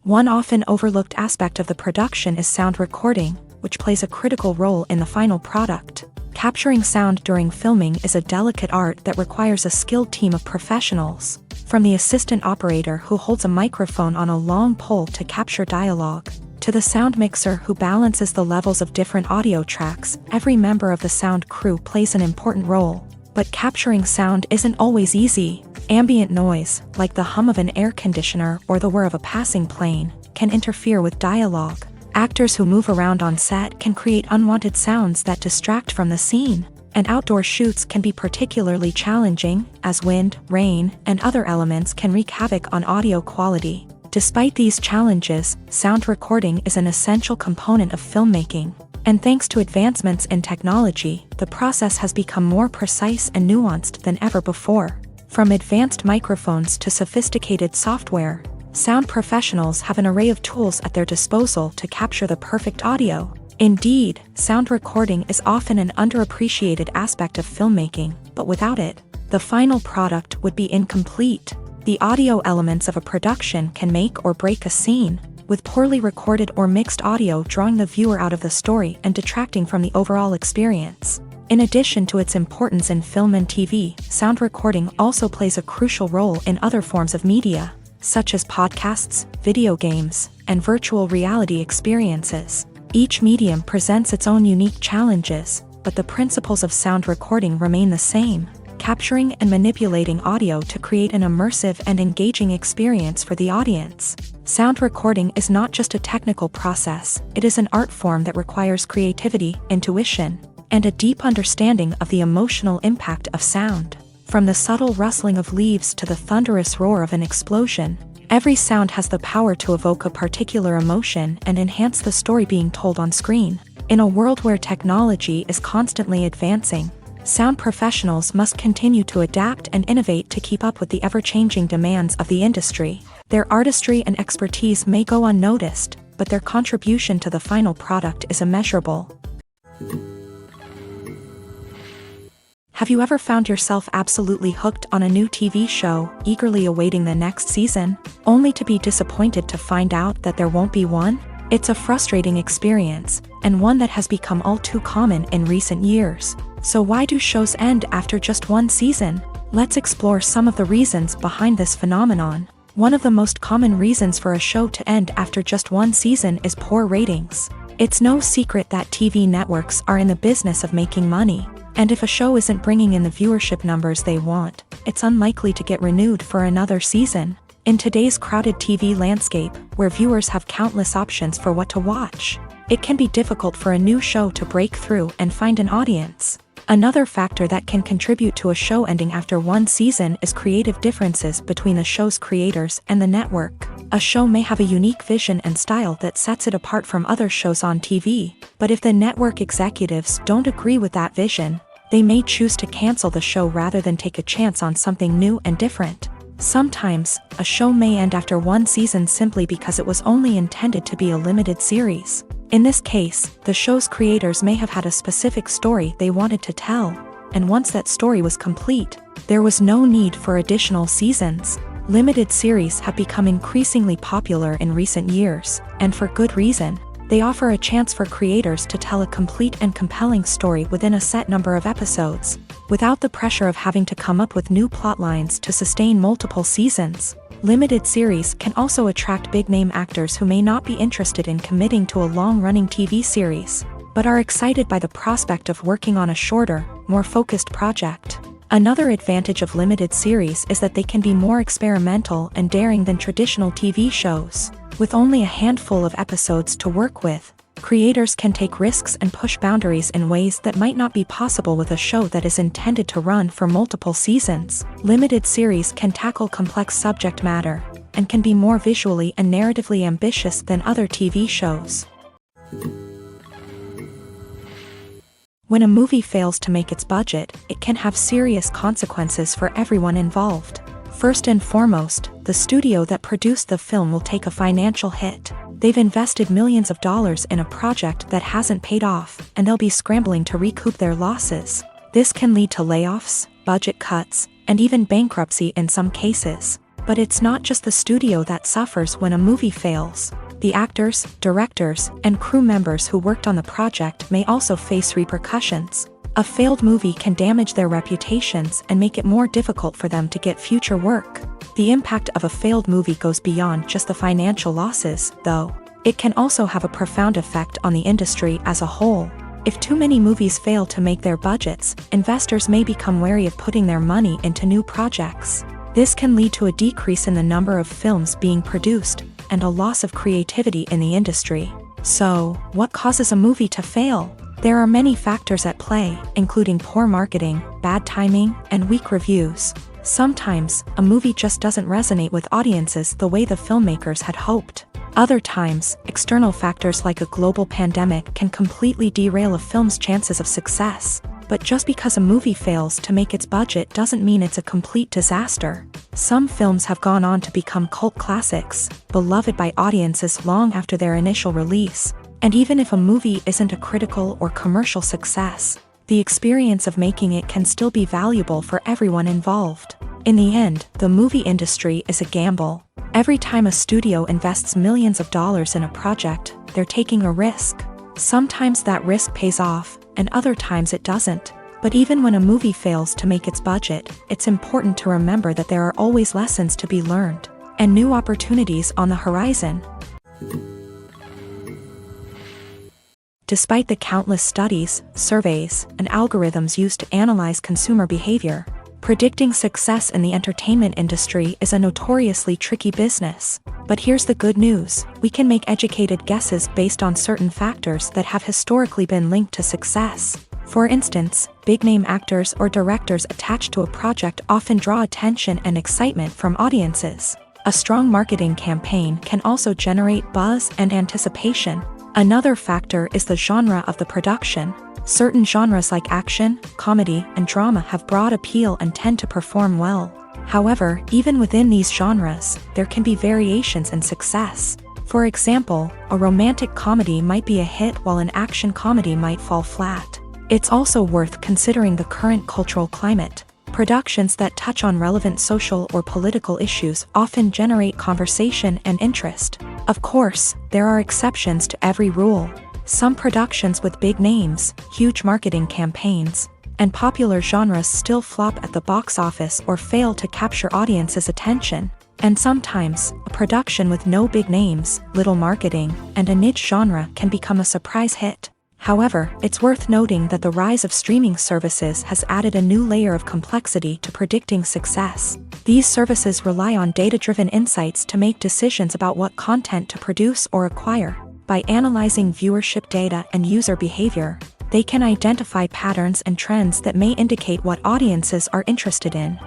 One often overlooked aspect of the production is sound recording, which plays a critical role in the final product. Capturing sound during filming is a delicate art that requires a skilled team of professionals, from the assistant operator who holds a microphone on a long pole to capture dialogue, to the sound mixer who balances the levels of different audio tracks. Every member of the sound crew plays an important role. But capturing sound isn't always easy. Ambient noise, like the hum of an air conditioner or the whir of a passing plane, can interfere with dialogue. Actors who move around on set can create unwanted sounds that distract from the scene. And outdoor shoots can be particularly challenging, as wind, rain, and other elements can wreak havoc on audio quality. Despite these challenges, sound recording is an essential component of filmmaking. And thanks to advancements in technology, the process has become more precise and nuanced than ever before. From advanced microphones to sophisticated software, sound professionals have an array of tools at their disposal to capture the perfect audio. Indeed, sound recording is often an underappreciated aspect of filmmaking, but without it, the final product would be incomplete. The audio elements of a production can make or break a scene, with poorly recorded or mixed audio drawing the viewer out of the story and detracting from the overall experience. In addition to its importance in film and TV, sound recording also plays a crucial role in other forms of media, such as podcasts, video games, and virtual reality experiences. Each medium presents its own unique challenges, but the principles of sound recording remain the same, capturing and manipulating audio to create an immersive and engaging experience for the audience. Sound recording is not just a technical process, it is an art form that requires creativity, intuition, and a deep understanding of the emotional impact of sound. From the subtle rustling of leaves to the thunderous roar of an explosion, every sound has the power to evoke a particular emotion and enhance the story being told on screen. In a world where technology is constantly advancing, sound professionals must continue to adapt and innovate to keep up with the ever-changing demands of the industry. Their artistry and expertise may go unnoticed, but their contribution to the final product is immeasurable. Have you ever found yourself absolutely hooked on a new TV show, eagerly awaiting the next season, only to be disappointed to find out that there won't be one? It's a frustrating experience, and one that has become all too common in recent years. So why do shows end after just one season? Let's explore some of the reasons behind this phenomenon. One of the most common reasons for a show to end after just one season is poor ratings. It's no secret that TV networks are in the business of making money. And if a show isn't bringing in the viewership numbers they want, it's unlikely to get renewed for another season. In today's crowded TV landscape, where viewers have countless options for what to watch, it can be difficult for a new show to break through and find an audience. Another factor that can contribute to a show ending after one season is creative differences between the show's creators and the network. A show may have a unique vision and style that sets it apart from other shows on TV, but if the network executives don't agree with that vision, they may choose to cancel the show rather than take a chance on something new and different. Sometimes, a show may end after one season simply because it was only intended to be a limited series. In this case, the show's creators may have had a specific story they wanted to tell, and once that story was complete, there was no need for additional seasons. Limited series have become increasingly popular in recent years, and for good reason. They offer a chance for creators to tell a complete and compelling story within a set number of episodes, without the pressure of having to come up with new plotlines to sustain multiple seasons. Limited series can also attract big-name actors who may not be interested in committing to a long-running TV series, but are excited by the prospect of working on a shorter, more focused project. Another advantage of limited series is that they can be more experimental and daring than traditional TV shows. With only a handful of episodes to work with, creators can take risks and push boundaries in ways that might not be possible with a show that is intended to run for multiple seasons. Limited series can tackle complex subject matter, and can be more visually and narratively ambitious than other TV shows. When a movie fails to make its budget, it can have serious consequences for everyone involved. First and foremost, the studio that produced the film will take a financial hit. They've invested millions of dollars in a project that hasn't paid off, and they'll be scrambling to recoup their losses. This can lead to layoffs, budget cuts, and even bankruptcy in some cases. But it's not just the studio that suffers when a movie fails. The actors, directors, and crew members who worked on the project may also face repercussions. A failed movie can damage their reputations and make it more difficult for them to get future work. The impact of a failed movie goes beyond just the financial losses, though. It can also have a profound effect on the industry as a whole. If too many movies fail to make their budgets, investors may become wary of putting their money into new projects. This can lead to a decrease in the number of films being produced, and a loss of creativity in the industry. So, what causes a movie to fail? There are many factors at play, including poor marketing, bad timing, and weak reviews. Sometimes, a movie just doesn't resonate with audiences the way the filmmakers had hoped. Other times, external factors like a global pandemic can completely derail a film's chances of success. But just because a movie fails to make its budget doesn't mean it's a complete disaster. Some films have gone on to become cult classics, beloved by audiences long after their initial release. And even if a movie isn't a critical or commercial success, the experience of making it can still be valuable for everyone involved. In the end, the movie industry is a gamble. Every time a studio invests millions of dollars in a project, they're taking a risk. Sometimes that risk pays off, and other times it doesn't. But even when a movie fails to make its budget, it's important to remember that there are always lessons to be learned, and new opportunities on the horizon. Despite the countless studies, surveys, and algorithms used to analyze consumer behavior, predicting success in the entertainment industry is a notoriously tricky business. But here's the good news: we can make educated guesses based on certain factors that have historically been linked to success. For instance, big-name actors or directors attached to a project often draw attention and excitement from audiences. A strong marketing campaign can also generate buzz and anticipation. Another factor is the genre of the production. Certain genres like action, comedy, and drama have broad appeal and tend to perform well. However, even within these genres, there can be variations in success. For example, a romantic comedy might be a hit while an action comedy might fall flat. It's also worth considering the current cultural climate. Productions that touch on relevant social or political issues often generate conversation and interest. Of course, there are exceptions to every rule. Some productions with big names, huge marketing campaigns, and popular genres still flop at the box office or fail to capture audiences' attention. And sometimes, a production with no big names, little marketing, and a niche genre can become a surprise hit. However, it's worth noting that the rise of streaming services has added a new layer of complexity to predicting success. These services rely on data-driven insights to make decisions about what content to produce or acquire. By analyzing viewership data and user behavior, they can identify patterns and trends that may indicate what audiences are interested in.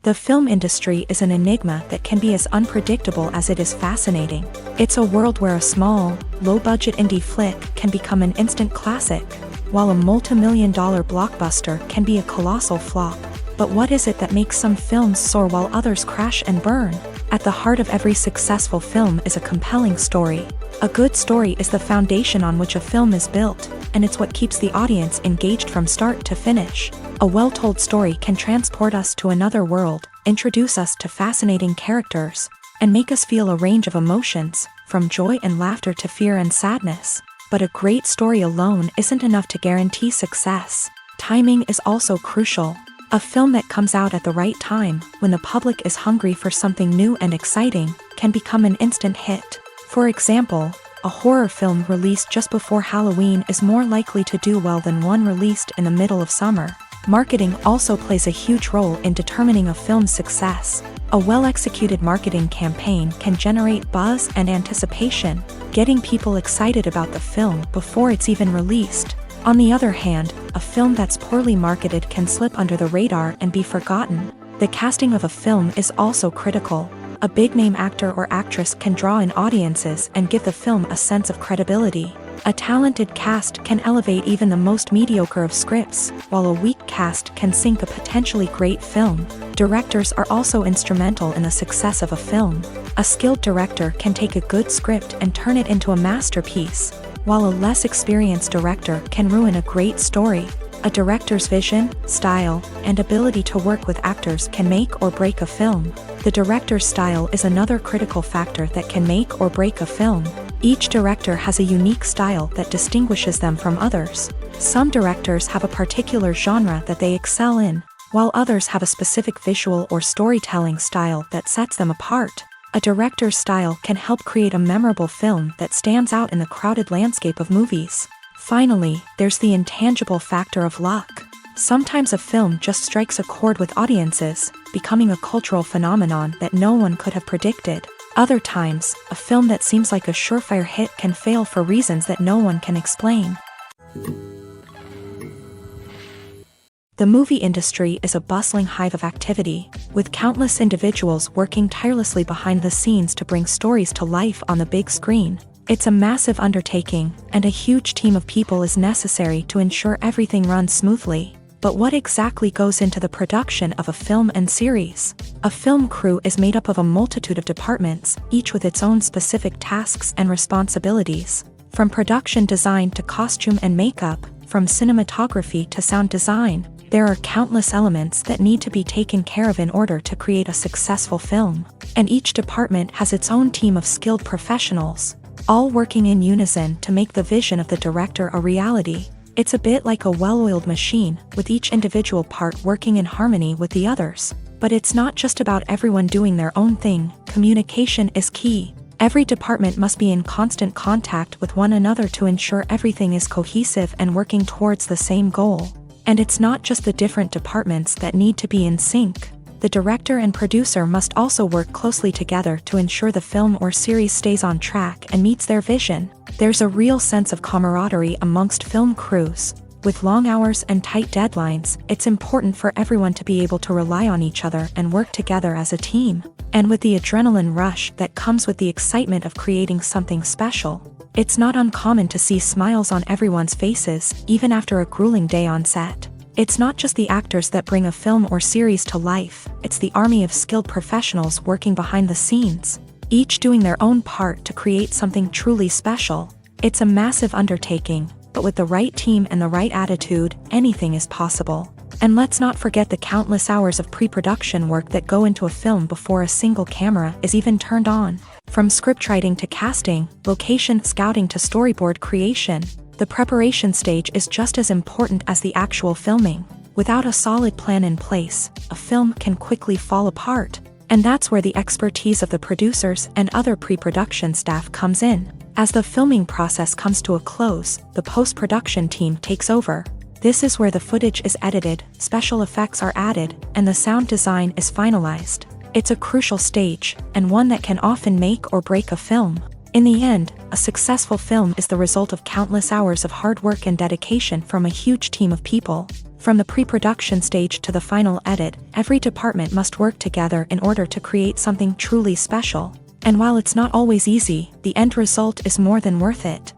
The film industry is an enigma that can be as unpredictable as it is fascinating. It's a world where a small, low-budget indie flick can become an instant classic, while a multi-million-dollar blockbuster can be a colossal flop. But what is it that makes some films soar while others crash and burn? At the heart of every successful film is a compelling story. A good story is the foundation on which a film is built, and it's what keeps the audience engaged from start to finish. A well-told story can transport us to another world, introduce us to fascinating characters, and make us feel a range of emotions, from joy and laughter to fear and sadness. But a great story alone isn't enough to guarantee success. Timing is also crucial. A film that comes out at the right time, when the public is hungry for something new and exciting, can become an instant hit. For example, a horror film released just before Halloween is more likely to do well than one released in the middle of summer. Marketing also plays a huge role in determining a film's success. A well-executed marketing campaign can generate buzz and anticipation, getting people excited about the film before it's even released. On the other hand, a film that's poorly marketed can slip under the radar and be forgotten. The casting of a film is also critical. A big-name actor or actress can draw in audiences and give the film a sense of credibility. A talented cast can elevate even the most mediocre of scripts, while a weak cast can sink a potentially great film. Directors are also instrumental in the success of a film. A skilled director can take a good script and turn it into a masterpiece, while a less experienced director can ruin a great story. A director's vision, style, and ability to work with actors can make or break a film. The director's style is another critical factor that can make or break a film. Each director has a unique style that distinguishes them from others. Some directors have a particular genre that they excel in, while others have a specific visual or storytelling style that sets them apart. A director's style can help create a memorable film that stands out in the crowded landscape of movies. Finally, there's the intangible factor of luck. Sometimes a film just strikes a chord with audiences, becoming a cultural phenomenon that no one could have predicted. Other times, a film that seems like a surefire hit can fail for reasons that no one can explain. The movie industry is a bustling hive of activity, with countless individuals working tirelessly behind the scenes to bring stories to life on the big screen. It's a massive undertaking, and a huge team of people is necessary to ensure everything runs smoothly. But what exactly goes into the production of a film and series? A film crew is made up of a multitude of departments, each with its own specific tasks and responsibilities. From production design to costume and makeup, from cinematography to sound design, there are countless elements that need to be taken care of in order to create a successful film. And each department has its own team of skilled professionals, all working in unison to make the vision of the director a reality. It's a bit like a well-oiled machine, with each individual part working in harmony with the others. But it's not just about everyone doing their own thing. Communication is key. Every department must be in constant contact with one another to ensure everything is cohesive and working towards the same goal. And it's not just the different departments that need to be in sync. The director and producer must also work closely together to ensure the film or series stays on track and meets their vision. There's a real sense of camaraderie amongst film crews. With long hours and tight deadlines, it's important for everyone to be able to rely on each other and work together as a team. And with the adrenaline rush that comes with the excitement of creating something special, it's not uncommon to see smiles on everyone's faces, even after a grueling day on set. It's not just the actors that bring a film or series to life, it's the army of skilled professionals working behind the scenes, each doing their own part to create something truly special. It's a massive undertaking, but with the right team and the right attitude, anything is possible. And let's not forget the countless hours of pre-production work that go into a film before a single camera is even turned on. From scriptwriting to casting, location scouting to storyboard creation, the preparation stage is just as important as the actual filming. Without a solid plan in place, a film can quickly fall apart. And that's where the expertise of the producers and other pre-production staff comes in. As the filming process comes to a close, the post-production team takes over. This is where the footage is edited, special effects are added, and the sound design is finalized. It's a crucial stage, and one that can often make or break a film. In the end, a successful film is the result of countless hours of hard work and dedication from a huge team of people. From the pre-production stage to the final edit, every department must work together in order to create something truly special. And while it's not always easy, the end result is more than worth it.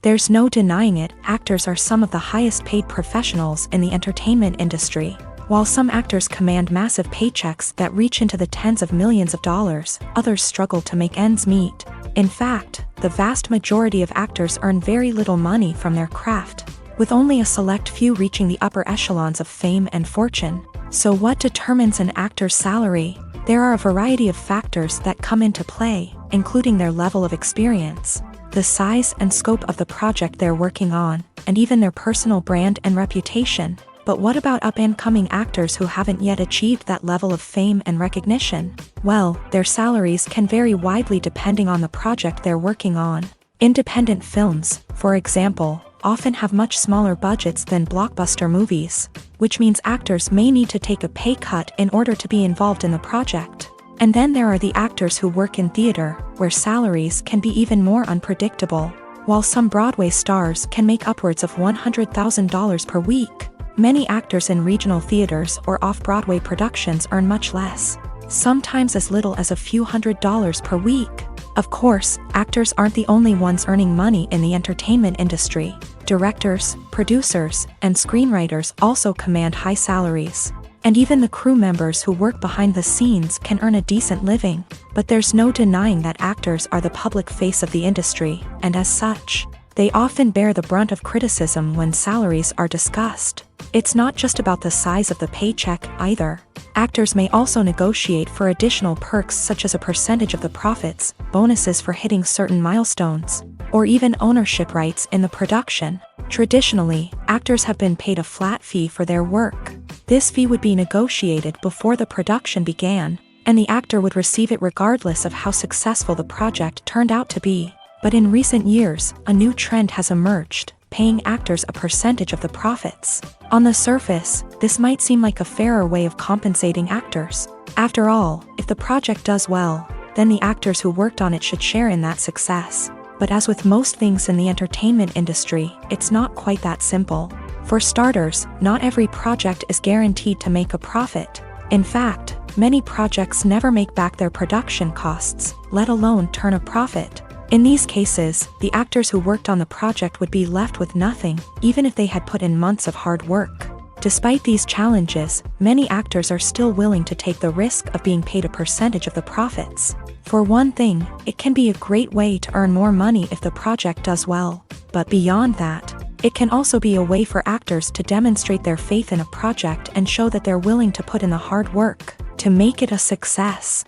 There's no denying it, actors are some of the highest paid professionals in the entertainment industry. While some actors command massive paychecks that reach into the tens of millions of dollars, others struggle to make ends meet. In fact, the vast majority of actors earn very little money from their craft, with only a select few reaching the upper echelons of fame and fortune. So what determines an actor's salary? There are a variety of factors that come into play, including their level of experience, the size and scope of the project they're working on, and even their personal brand and reputation. But what about up-and-coming actors who haven't yet achieved that level of fame and recognition? Well, their salaries can vary widely depending on the project they're working on. Independent films, for example, often have much smaller budgets than blockbuster movies, which means actors may need to take a pay cut in order to be involved in the project. And then there are the actors who work in theater, where salaries can be even more unpredictable. While some Broadway stars can make upwards of $100,000 per week, many actors in regional theaters or off-Broadway productions earn much less, sometimes as little as a few $100s per week. Of course, actors aren't the only ones earning money in the entertainment industry. Directors, producers, and screenwriters also command high salaries. And even the crew members who work behind the scenes can earn a decent living. But there's no denying that actors are the public face of the industry, and as such, they often bear the brunt of criticism when salaries are discussed. It's not just about the size of the paycheck either. Actors may also negotiate for additional perks such as a percentage of the profits, bonuses for hitting certain milestones, or even ownership rights in the production. Traditionally, actors have been paid a flat fee for their work. This fee would be negotiated before the production began, and the actor would receive it regardless of how successful the project turned out to be. But in recent years, a new trend has emerged, paying actors a percentage of the profits. On the surface, this might seem like a fairer way of compensating actors. After all, if the project does well, then the actors who worked on it should share in that success. But as with most things in the entertainment industry, it's not quite that simple. For starters, not every project is guaranteed to make a profit. In fact, many projects never make back their production costs, let alone turn a profit. In these cases, the actors who worked on the project would be left with nothing, even if they had put in months of hard work. Despite these challenges, many actors are still willing to take the risk of being paid a percentage of the profits. For one thing, it can be a great way to earn more money if the project does well. But beyond that, it can also be a way for actors to demonstrate their faith in a project and show that they're willing to put in the hard work to make it a success.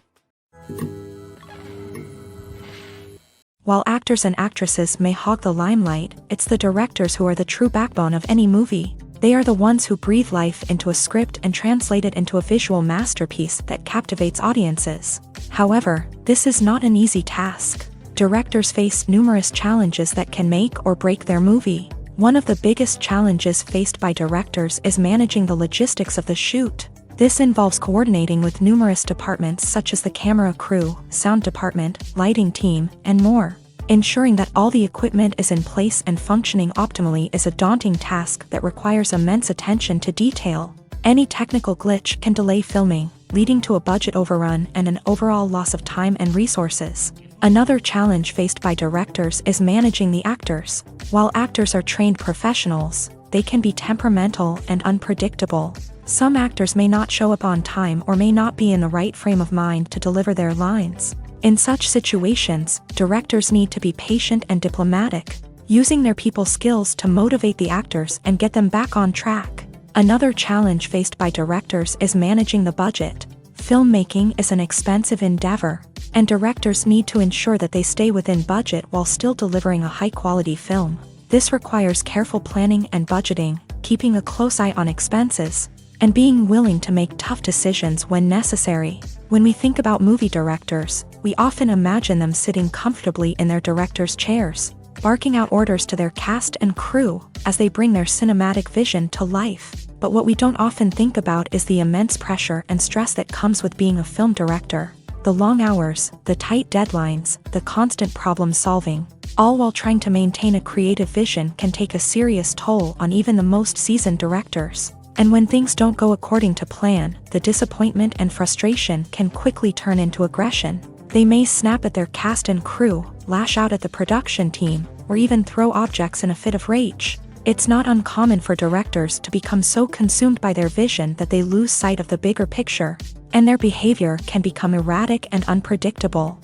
While actors and actresses may hog the limelight, it's the directors who are the true backbone of any movie. They are the ones who breathe life into a script and translate it into a visual masterpiece that captivates audiences. However, this is not an easy task. Directors face numerous challenges that can make or break their movie. One of the biggest challenges faced by directors is managing the logistics of the shoot. This involves coordinating with numerous departments such as the camera crew, sound department, lighting team, and more. Ensuring that all the equipment is in place and functioning optimally is a daunting task that requires immense attention to detail. Any technical glitch can delay filming, leading to a budget overrun and an overall loss of time and resources. Another challenge faced by directors is managing the actors. While actors are trained professionals, they can be temperamental and unpredictable. Some actors may not show up on time or may not be in the right frame of mind to deliver their lines. In such situations, directors need to be patient and diplomatic, using their people skills to motivate the actors and get them back on track. Another challenge faced by directors is managing the budget. Filmmaking is an expensive endeavor, and directors need to ensure that they stay within budget while still delivering a high-quality film. This requires careful planning and budgeting, keeping a close eye on expenses, and being willing to make tough decisions when necessary. When we think about movie directors, we often imagine them sitting comfortably in their director's chairs, barking out orders to their cast and crew as they bring their cinematic vision to life. But what we don't often think about is the immense pressure and stress that comes with being a film director. The long hours, the tight deadlines, the constant problem solving, all while trying to maintain a creative vision can take a serious toll on even the most seasoned directors. And when things don't go according to plan, the disappointment and frustration can quickly turn into aggression. They may snap at their cast and crew, lash out at the production team, or even throw objects in a fit of rage. It's not uncommon for directors to become so consumed by their vision that they lose sight of the bigger picture, and their behavior can become erratic and unpredictable.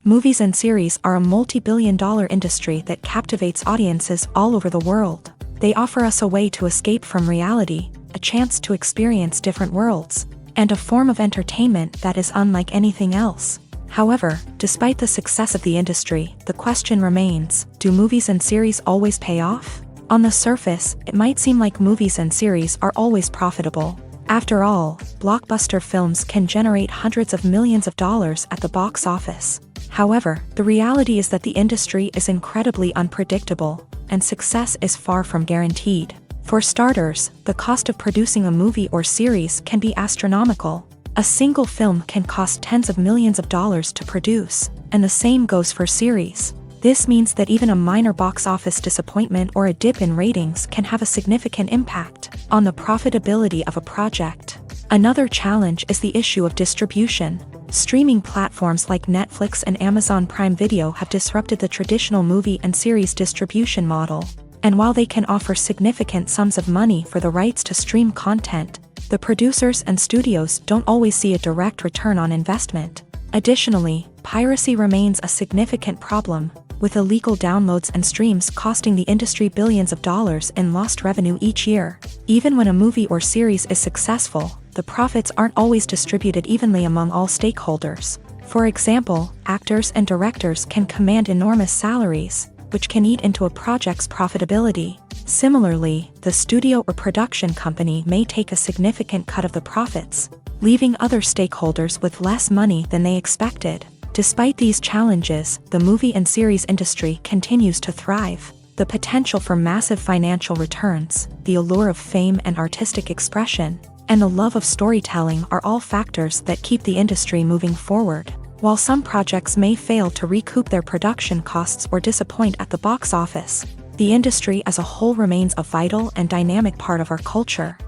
Movies and series are a multi-billion-dollar industry that captivates audiences all over the world. They offer us a way to escape from reality, a chance to experience different worlds, and a form of entertainment that is unlike anything else. However, despite the success of the industry, the question remains, do movies and series always pay off? On the surface, it might seem like movies and series are always profitable. After all, blockbuster films can generate hundreds of millions of dollars at the box office. However, the reality is that the industry is incredibly unpredictable, and success is far from guaranteed. For starters, the cost of producing a movie or series can be astronomical. A single film can cost tens of millions of dollars to produce, and the same goes for series. This means that even a minor box office disappointment or a dip in ratings can have a significant impact on the profitability of a project. Another challenge is the issue of distribution. Streaming platforms like Netflix and Amazon Prime Video have disrupted the traditional movie and series distribution model. And while they can offer significant sums of money for the rights to stream content, the producers and studios don't always see a direct return on investment. Additionally, piracy remains a significant problem, with illegal downloads and streams costing the industry billions of dollars in lost revenue each year. Even when a movie or series is successful, the profits aren't always distributed evenly among all stakeholders. For example, actors and directors can command enormous salaries, which can eat into a project's profitability. Similarly, the studio or production company may take a significant cut of the profits, leaving other stakeholders with less money than they expected. Despite these challenges, the movie and series industry continues to thrive. The potential for massive financial returns, the allure of fame and artistic expression, and the love of storytelling are all factors that keep the industry moving forward. While some projects may fail to recoup their production costs or disappoint at the box office, the industry as a whole remains a vital and dynamic part of our culture.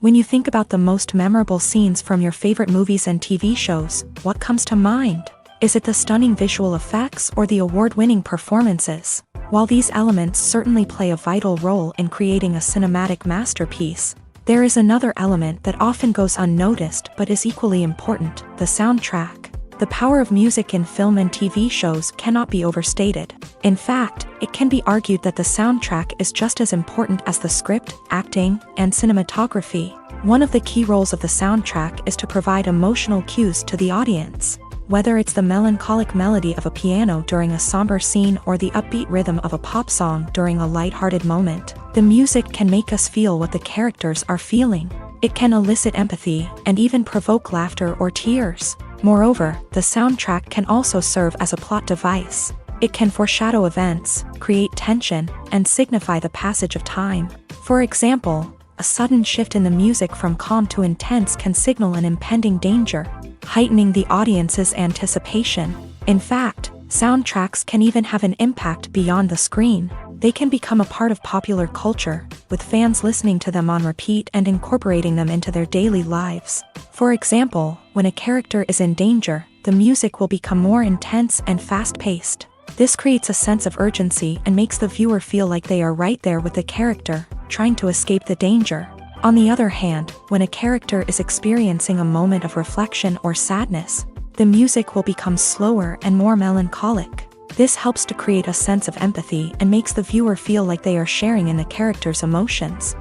When you think about the most memorable scenes from your favorite movies and TV shows, what comes to mind? Is it the stunning visual effects or the award-winning performances? While these elements certainly play a vital role in creating a cinematic masterpiece, there is another element that often goes unnoticed but is equally important: the soundtrack. The power of music in film and TV shows cannot be overstated. In fact, it can be argued that the soundtrack is just as important as the script, acting, and cinematography. One of the key roles of the soundtrack is to provide emotional cues to the audience. Whether it's the melancholic melody of a piano during a somber scene or the upbeat rhythm of a pop song during a lighthearted moment, the music can make us feel what the characters are feeling. It can elicit empathy and even provoke laughter or tears. Moreover, the soundtrack can also serve as a plot device. It can foreshadow events, create tension, and signify the passage of time. For example, a sudden shift in the music from calm to intense can signal an impending danger, heightening the audience's anticipation. In fact, soundtracks can even have an impact beyond the screen. They can become a part of popular culture, with fans listening to them on repeat and incorporating them into their daily lives. For example, when a character is in danger, the music will become more intense and fast-paced. This creates a sense of urgency and makes the viewer feel like they are right there with the character, trying to escape the danger. On the other hand, when a character is experiencing a moment of reflection or sadness, the music will become slower and more melancholic. This helps to create a sense of empathy and makes the viewer feel like they are sharing in the character's emotions.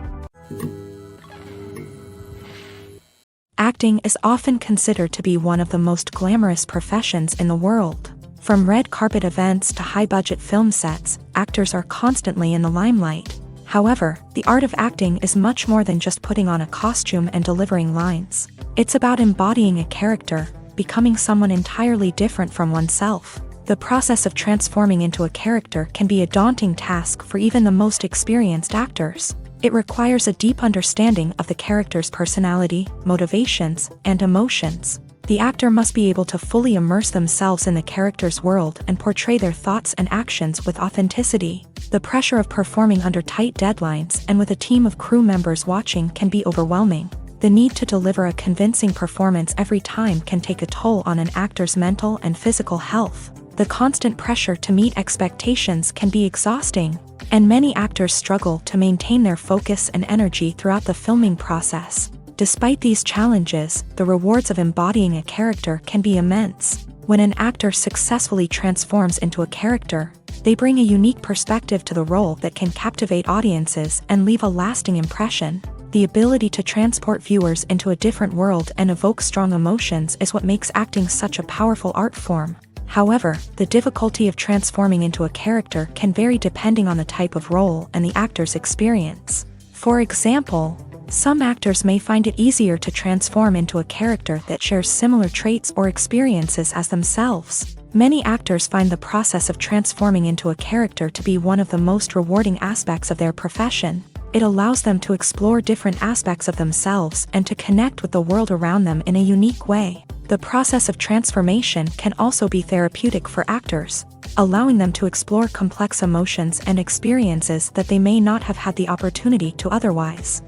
Acting is often considered to be one of the most glamorous professions in the world. From red carpet events to high-budget film sets, actors are constantly in the limelight. However, the art of acting is much more than just putting on a costume and delivering lines. It's about embodying a character, becoming someone entirely different from oneself. The process of transforming into a character can be a daunting task for even the most experienced actors. It requires a deep understanding of the character's personality, motivations, and emotions. The actor must be able to fully immerse themselves in the character's world and portray their thoughts and actions with authenticity. The pressure of performing under tight deadlines and with a team of crew members watching can be overwhelming. The need to deliver a convincing performance every time can take a toll on an actor's mental and physical health. The constant pressure to meet expectations can be exhausting, and many actors struggle to maintain their focus and energy throughout the filming process. Despite these challenges, the rewards of embodying a character can be immense. When an actor successfully transforms into a character, they bring a unique perspective to the role that can captivate audiences and leave a lasting impression. The ability to transport viewers into a different world and evoke strong emotions is what makes acting such a powerful art form. However, the difficulty of transforming into a character can vary depending on the type of role and the actor's experience. For example, some actors may find it easier to transform into a character that shares similar traits or experiences as themselves. Many actors find the process of transforming into a character to be one of the most rewarding aspects of their profession. It allows them to explore different aspects of themselves and to connect with the world around them in a unique way. The process of transformation can also be therapeutic for actors, allowing them to explore complex emotions and experiences that they may not have had the opportunity to otherwise.